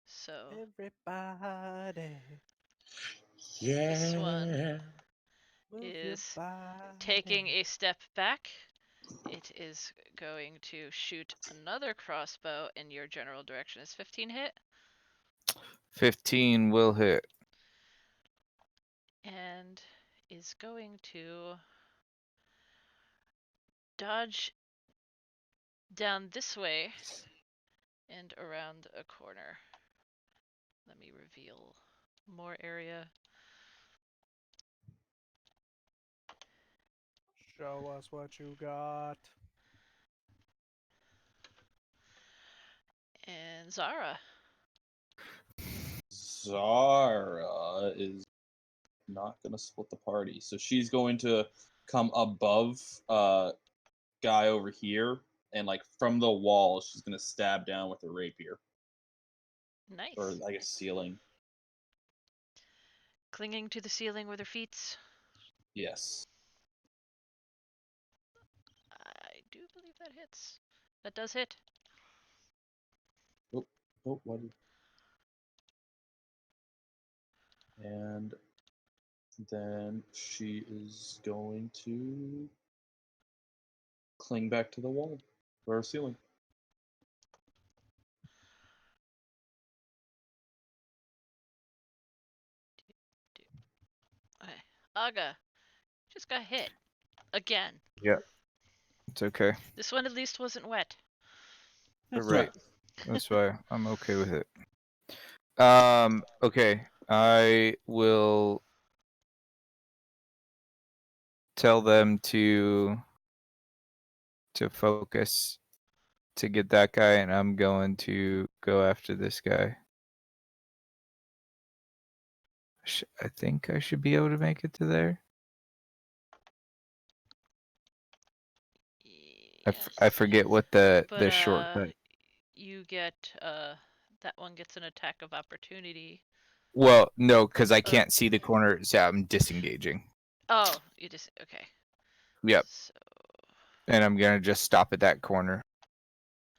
So Everybody, this one move your is body. taking a step back. It is going to shoot another crossbow in your general direction. Is 15 hit? 15 will hit. And is going to dodge down this way and around a corner. Let me reveal more area. Show us what you got. And Zara. Zara is not gonna split the party, so she's going to come above guy over here, and like from the wall, she's gonna stab down with her rapier, Nice. or I guess ceiling. Clinging to the ceiling with her feet. Yes. I do believe that hits. That does hit. Oh, what? And then she is going to cling back to the wall or ceiling. Okay. Aga just got hit. Again. Yeah, it's okay. This one at least wasn't wet. Right. That's why I'm okay with it. Okay. I will tell them to focus to get that guy, and I'm going to go after this guy. I think I should be able to make it to there. I forget what the shortcut. You get that one gets an attack of opportunity. Well, no, because I can't see the corner, so I'm disengaging. Oh, you just okay. Yep. So And I'm gonna just stop at that corner,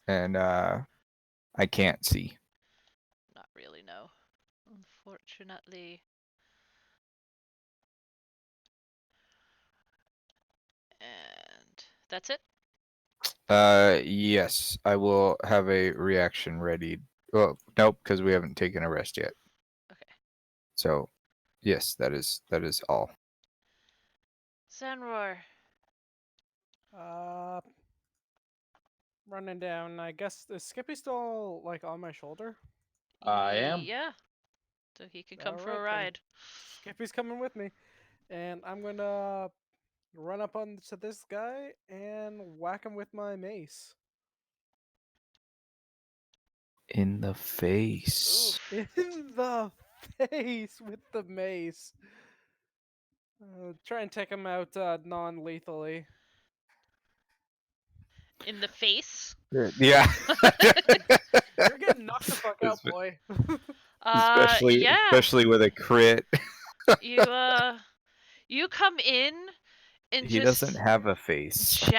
and I can't see. not really, no. Unfortunately. And that's it? Yes, I will have a reaction ready. Well, nope, because we haven't taken a rest yet. Okay. So, yes, that is all. Xanroar. Running down. I guess is Skippy still like on my shoulder? I am. Yeah. So he can come for a Alright, then. ride. Skippy's coming with me, and I'm gonna run up onto this guy and whack him with my mace. In the face. Oof. In the face with the mace. Try and take him out non-lethally. In the face? Yeah. You're getting knocked the fuck out, boy. Yeah. especially with a crit. You come in and He just doesn't have a face.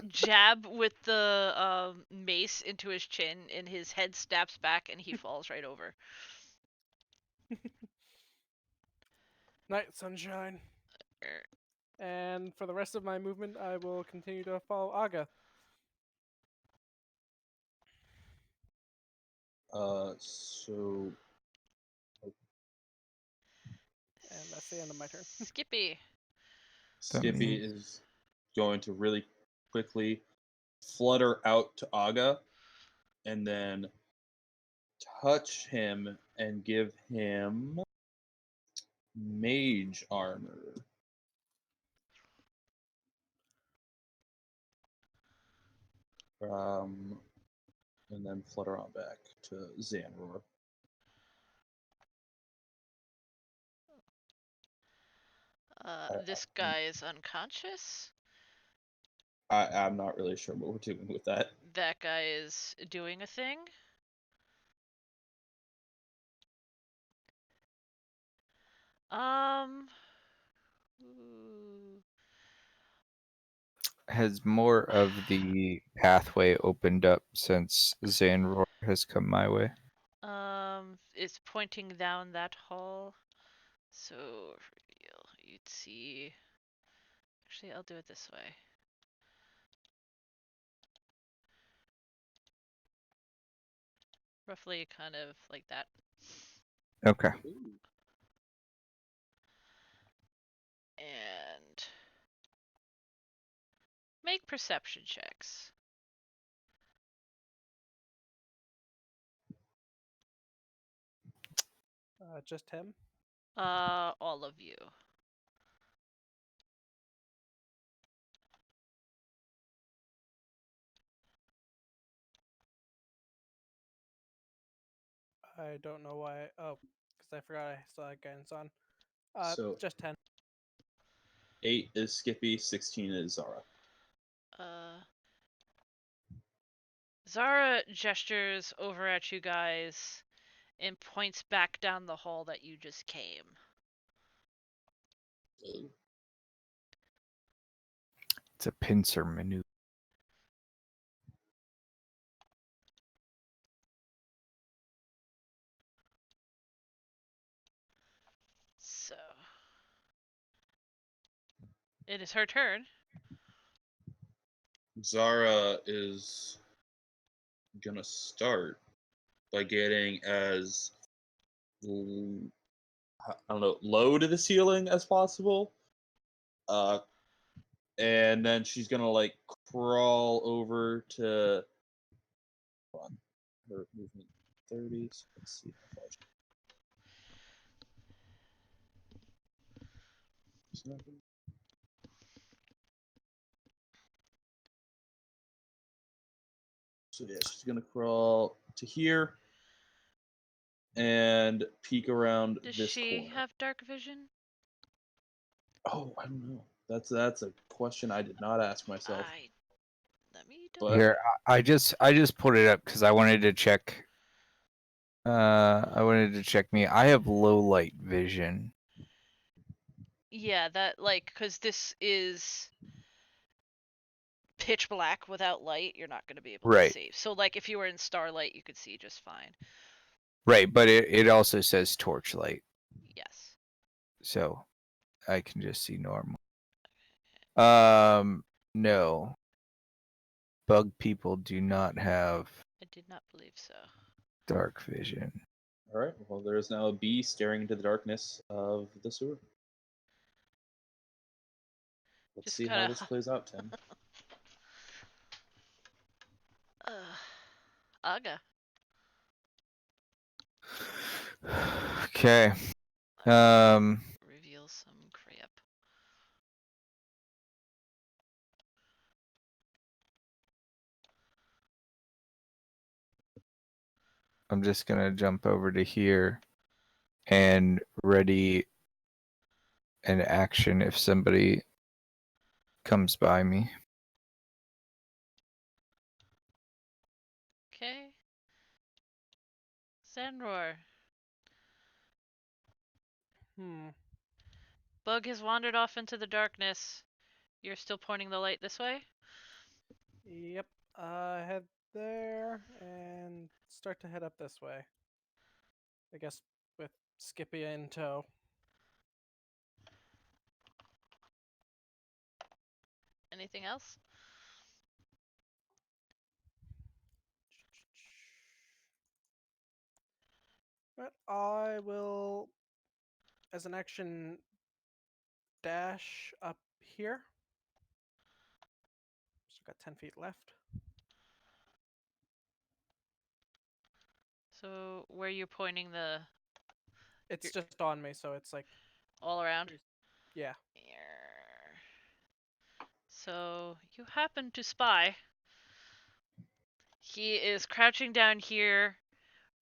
jab with the mace into his chin, and his head snaps back, and he falls right over. Night, sunshine. Er, And for the rest of my movement, I will continue to follow Aga. So And that's the end of my turn. Skippy. Skippy means- is going to really quickly flutter out to Aga and then touch him and give him mage armor. And then flutter on back to Xanroar. This guy is unconscious. I'm not really sure what we're doing with that. That guy is doing a thing. Ooh. Has more of the pathway opened up since Xanroar has come my way? It's pointing down that hall. So you'd see. Actually, I'll do it this way. Roughly kind of like that. Okay. And make perception checks. Just him. All of you. I don't know why. Oh, because I forgot I still had guidance on. So Just 10. 8 is Skippy, 16 is Zara. Zara gestures over at you guys and points back down the hall that you just came. It's a pincer maneuver. So it is her turn. Zara is gonna start by getting as I don't know, low to the ceiling as possible. And then she's gonna like crawl over to hold on, her movement 30s. Let's see how far so yeah, she's gonna crawl to here and peek around Does this she corner. have dark vision? Oh, I don't know. That's a question I did not ask myself. Let me But Here, I just put it up because I wanted to check. I wanted to check me. I have low light vision. Yeah, that because this is pitch black without light, you're not going to be able to Right. see. So like if you were in starlight, you could see just fine. Right, but it also says torchlight, Yes. so I can just see normal. No. Bug people do not have I did not believe so. dark vision. all right, well, there is now a bee staring into the darkness of the sewer. Let's Just see how kinda this plays out, Tim. Aga. Okay. Reveal some crap. I'm just gonna jump over to here and ready an action if somebody comes by me. Okay. Xanroar. Bug has wandered off into the darkness. You're still pointing the light this way? Yep. Head there and start to head up this way. I guess with Skippy in tow. Anything else? But I will, as an action, dash up here. Still got 10 feet left. So where you're pointing the It's just on me, so it's like all around? yeah. So you happen to spy. He is crouching down here,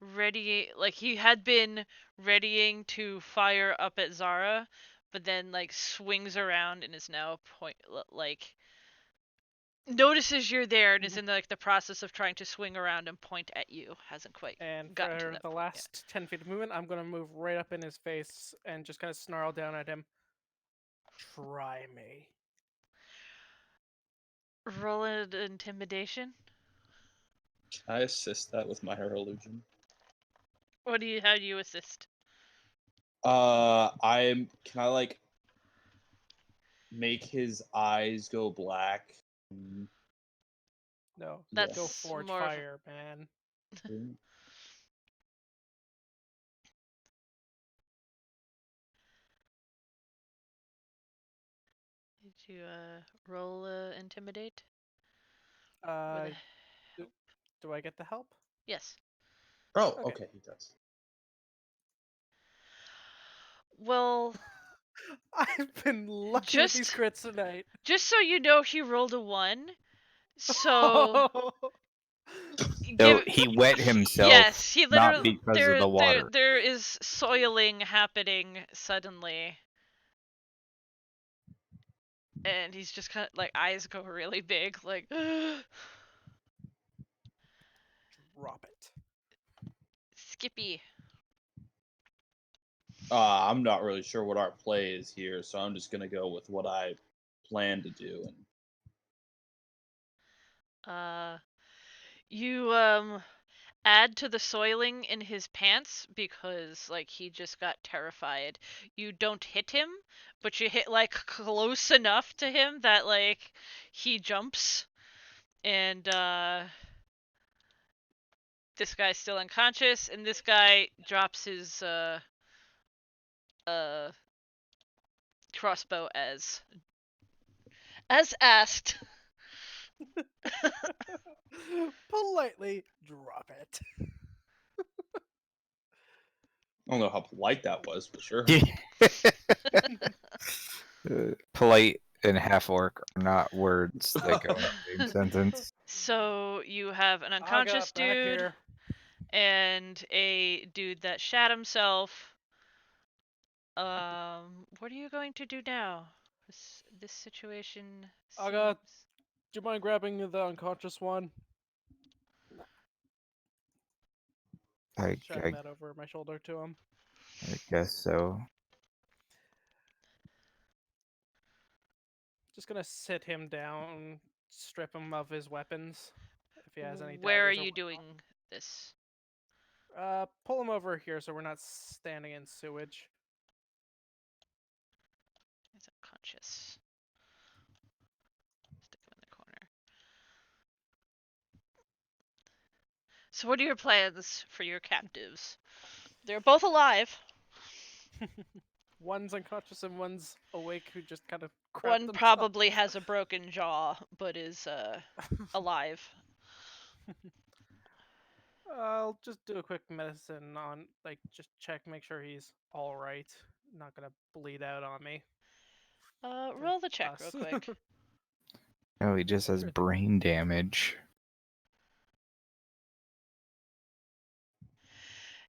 ready, like he had been readying to fire up at Zara, but then like swings around and is now notices you're there and is in the process of trying to swing around and point at you. Hasn't quite And gotten to for that the point last 10 feet of movement, I'm going to move right up in his face and just kind of snarl down at him. Try me. yet. Roll an intimidation. Can I assist that with Minor Illusion? How do you assist? Can I like make his eyes go black? No, That's go forge more of a- fire, man. Did you roll intimidate? Uh, do I get the help? Yes. Oh, Okay. okay, he does. Well, I've been lucky with these crits tonight. just so you know, he rolled a 1. So So he wet himself. Yes, he not literally. because of the water. There is soiling happening suddenly, and he's just kind of like eyes go really big, like. Drop it. Skippy. I'm not really sure what our play is here, so I'm just gonna go with what I plan to do. And You add to the soiling in his pants because like he just got terrified. You don't hit him, but you hit like close enough to him that like he jumps, and this guy's still unconscious, and this guy drops his uh crossbow as asked. Politely drop it. I don't know how polite that was, for sure. Polite and Half-Orc are not words that go in the same sentence. So you have an I got unconscious back dude here. and a dude that shat himself. What are you going to do now? This situation I got- seems- Do you mind grabbing the unconscious one? I Shouting that over my shoulder to him. guess so. Just gonna sit him down, strip him of his weapons, if he has any Where are daggers or you whatnot. doing this? Pull him over here so we're not standing in sewage. He's unconscious. Stick him in the corner. So what are your plans for your captives? They're both alive. One's unconscious and one's awake who just kind of crapped One themselves. probably has a broken jaw, but is alive. I'll just do a quick medicine on, like, just check, make sure he's alright. Not gonna bleed out on me. Roll the check real Us. quick. No, he just has Sure. brain damage.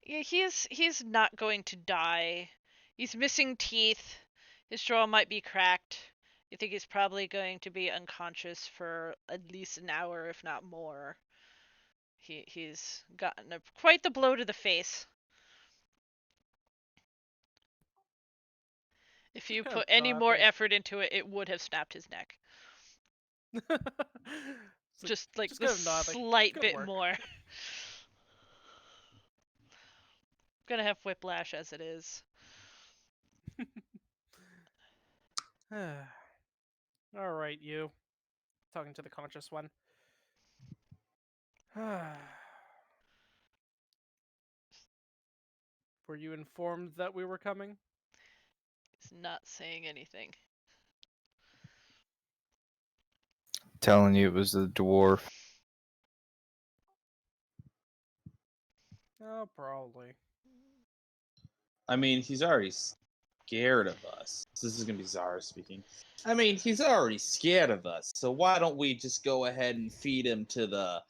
Yeah, he's not going to die. He's missing teeth. His jaw might be cracked. You think he's probably going to be unconscious for at least an hour, if not more. He's gotten quite the blow to the face. If you kind of put any thought, more like- effort into it, it would have snapped his neck. Just like just the kind of nod, like, slight "Good bit work." more. Gonna have whiplash as it is. Alright, you. Talking to the conscious one. Were you informed that we were coming? He's not saying anything. Telling you it was the dwarf. Oh, probably. I mean, he's already scared of us. This is gonna be Zara speaking. I mean, he's already scared of us. So why don't we just go ahead and feed him to the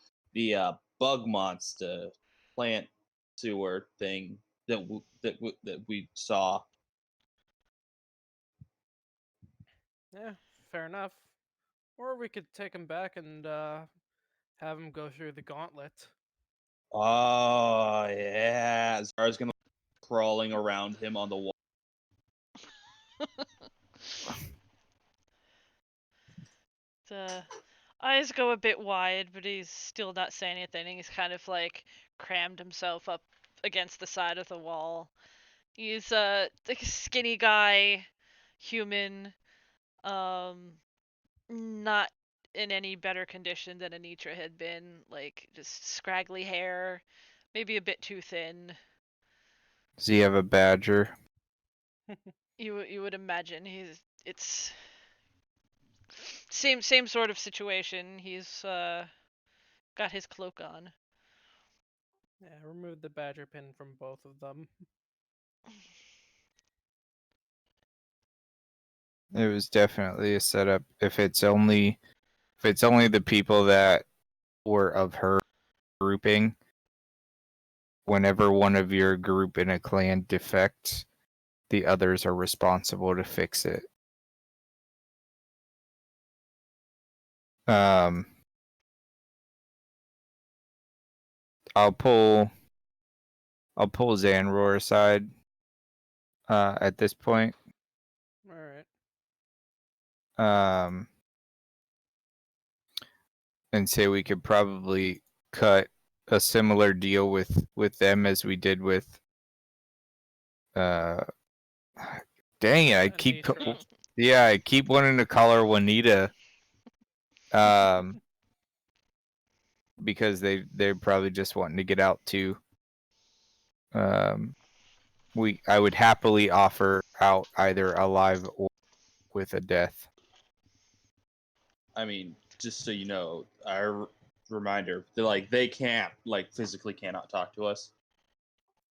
bug monster plant sewer thing that we saw? Yeah, fair enough. Or we could take him back and have him go through the gauntlet. Oh yeah, Zara's gonna crawling around him on the wall. The eyes go a bit wide, but he's still not saying anything. He's kind of like crammed himself up against the side of the wall. He's like a skinny guy, human, not in any better condition than Anitra had been. Like just scraggly hair, maybe a bit too thin. Does he have a badger? You would imagine it's same sort of situation. He's got his cloak on. Yeah, remove the badger pin from both of them. It was definitely a setup. If it's only the people that were of her grouping, whenever one of your group in a clan defects, the others are responsible to fix it. I'll pull Xanroar aside at this point. All right. And say we could probably cut a similar deal with them as we did with dang it, I keep Anita. I keep wanting to call her Juanita. Because they're probably just wanting to get out too. I would happily offer out either alive or with a death. I mean, just so you know, our reminder, they can't physically cannot talk to us.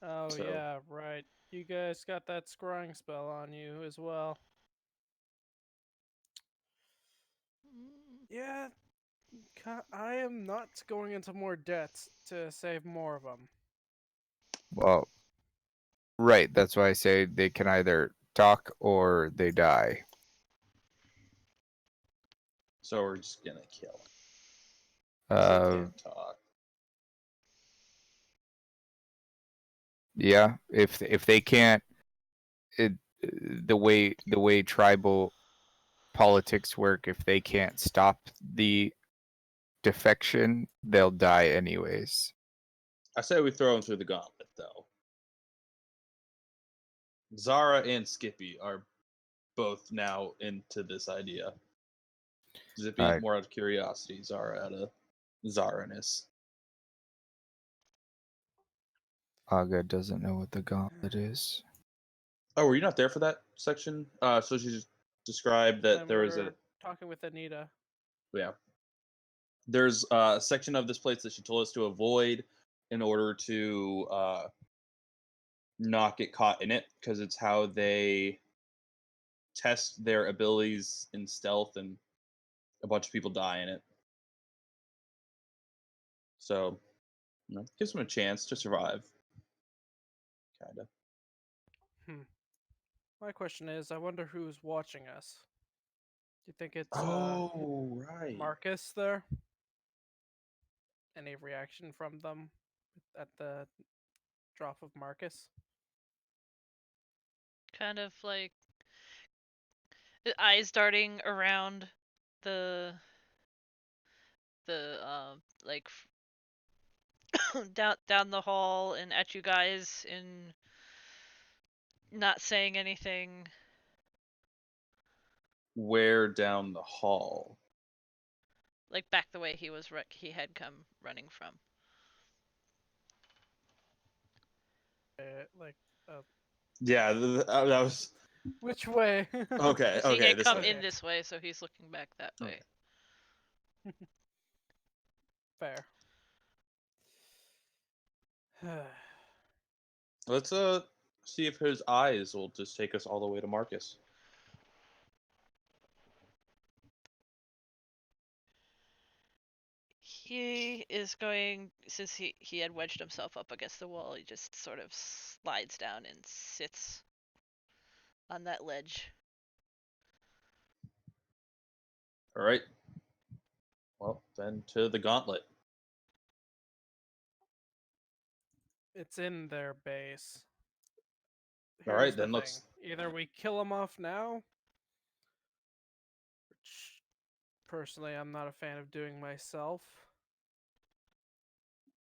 Oh So- yeah, right. You guys got that scrying spell on you as well. Yeah, I am not going into more debt to save more of them. Well, right. That's why I say they can either talk or they die. So we're just gonna kill him. They can't talk. Yeah. If they can't, the way tribal politics work, if they can't stop the defection, they'll die anyways. I say we throw him through the gauntlet, though. Zara and Skippy are both now into this idea. Zippy Alright. more out of curiosity, Zara out of Zara-ness. Aga doesn't know what the gauntlet is. Oh, were you not there for that section? So she just described that And there was we're talking with Anita. yeah. There's a section of this place that she told us to avoid in order to not get caught in it, because it's how they test their abilities in stealth, and a bunch of people die in it. So, gives them a chance to survive. Kinda. My question is, I wonder who's watching us. Do you think it's Right. Marcus there? Any reaction from them at the drop of Marcus? Kind of like eyes darting around the like down the hall and at you guys and not saying anything. Where down the hall? Like back the way he had come running from. Like, Yeah, that was which way? okay. He Okay, had this come way. in this way, so he's looking back that way. Fair. Let's see if his eyes will just take us all the way to Marcus. He is going, since he had wedged himself up against the wall, he just sort of slides down and sits on that ledge. All right. Well, then to the gauntlet. It's in their base. All right, Here's the then let's. thing. Either we kill him off now, which personally I'm not a fan of doing myself,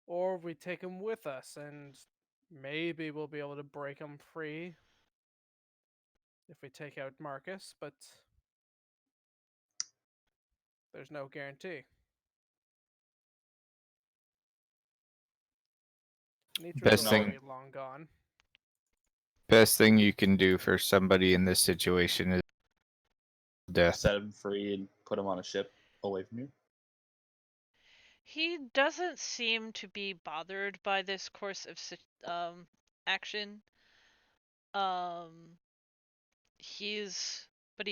or we take him with us and maybe we'll be able to break him free if we take out Marcus, but there's no guarantee. Best Nitro's thing- already long gone. Best thing you can do for somebody in this situation is death. Set him free and put him on a ship away from you. He doesn't seem to be bothered by this course of action. But he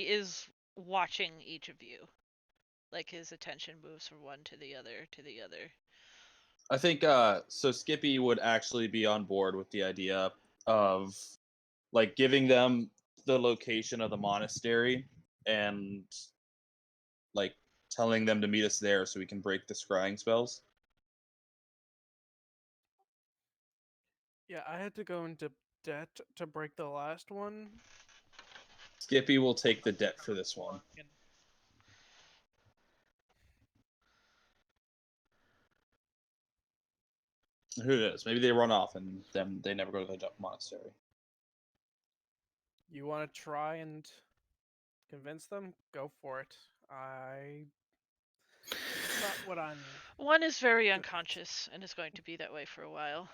is watching each of you. Like his attention moves from one to the other to the other. I think so Skippy would actually be on board with the idea of like giving them the location of the monastery and like telling them to meet us there so we can break the scrying spells. Yeah, I had to go into debt to break the last one. Skippy will take the debt for this one. Who knows? Maybe they run off and then they never go to the monastery. You want to try and convince them? Go for it. It's not what I'm. One is very Good. unconscious and is going to be that way for a while.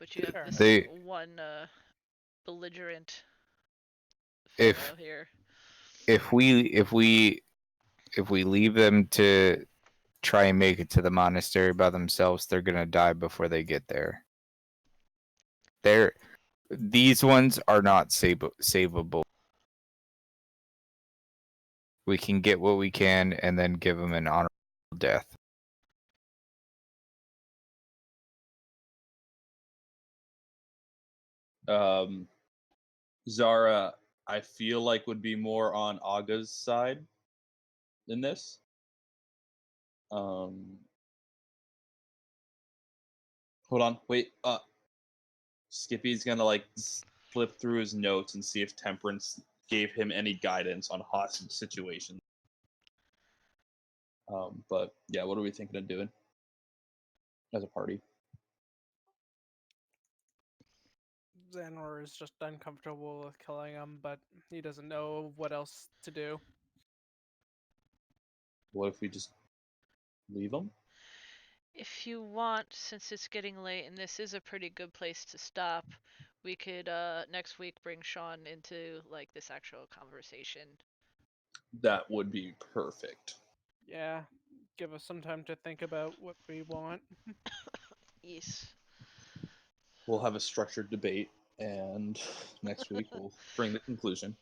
But you have Fair this They- one belligerent If- fellow here. If we leave them to try and make it to the monastery by themselves, they're gonna die before they get there. These ones are not savable. We can get what we can and then give them an honorable death. Zara, I feel like would be more on Aga's side in this. Hold on, wait. Skippy's gonna like flip through his notes and see if Temperance gave him any guidance on hostage situations. But yeah, what are we thinking of doing as a party? Xanroar is just uncomfortable with killing him, but he doesn't know what else to do. What if we just leave him? If you want, since it's getting late and this is a pretty good place to stop, we could next week bring Sean into like this actual conversation. That would be perfect. Yeah, give us some time to think about what we want. Yes. We'll have a structured debate, and next week we'll bring the conclusion.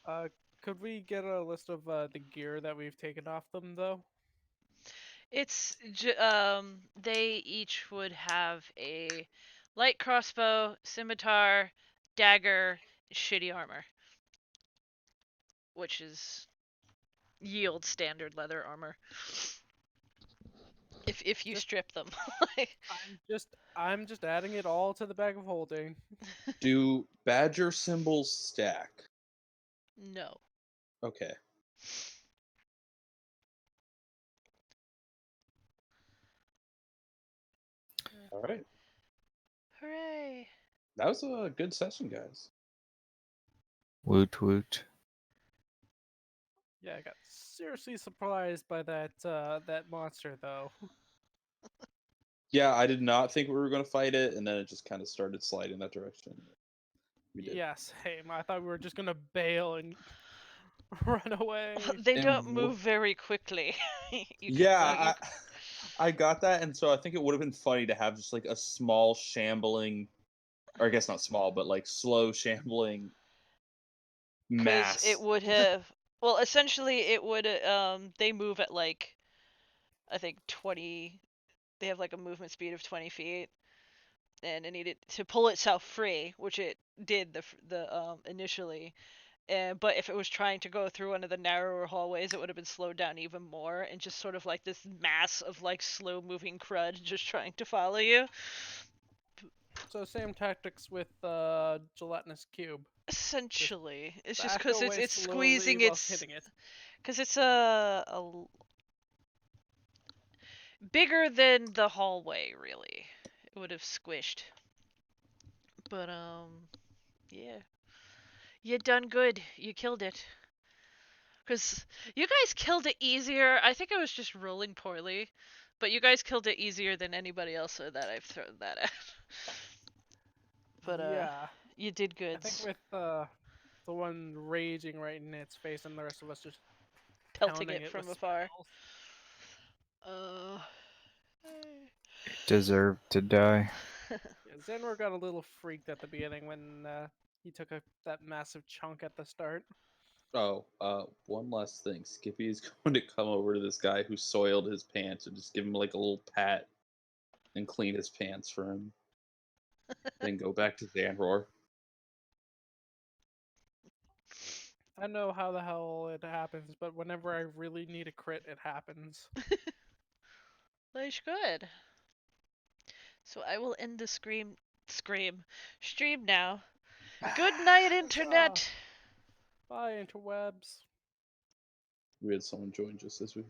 Could we get a list of the gear that we've taken off them, though? They each would have a light crossbow, scimitar, dagger, shitty armor, which is yield standard leather armor. If you Just- strip them. I'm just adding it all to the bag of holding. Do badger symbols stack? No. Okay. All right. Hooray. That was a good session, guys. Woot woot. Yeah, I got seriously surprised by that monster, though. Yeah, I did not think we were going to fight it, and then it just kind of started sliding that direction. We did. Yeah, same. I thought we were just gonna bail and run away. They And don't move very quickly. Yeah, I got that, and so I think it would have been funny to have just like a small shambling, or I guess not small, but like slow shambling mass. It would have. Well, essentially, it would. They move at like, I think 20. They have like a movement speed of 20 feet, and it needed to pull itself free, which it did the initially. But if it was trying to go through one of the narrower hallways, it would have been slowed down even more, and just sort of like this mass of like slow moving crud just trying to follow you. So same tactics with gelatinous cube. Essentially, it's just Back because away it's slowly squeezing while its. hitting it. Because it's a bigger than the hallway, really. It would have squished. But yeah, you done good. You killed it. Because you guys killed it easier. I think I was just rolling poorly, but you guys killed it easier than anybody else that I've thrown that at. But yeah, you did I good. think with the one raging right in its face, and the rest of us just Pelting pounding it from with afar. spells. It deserved to die. Yeah, Xanroar got a little freaked at the beginning when he took that massive chunk at the start. Oh, one last thing. Skippy is going to come over to this guy who soiled his pants and just give him like a little pat and clean his pants for him. Then go back to Xanroar. I know how the hell it happens, but whenever I really need a crit, it happens. That's good. So I will end the stream now. Good night, internet. Bye, interwebs. We had someone join just as we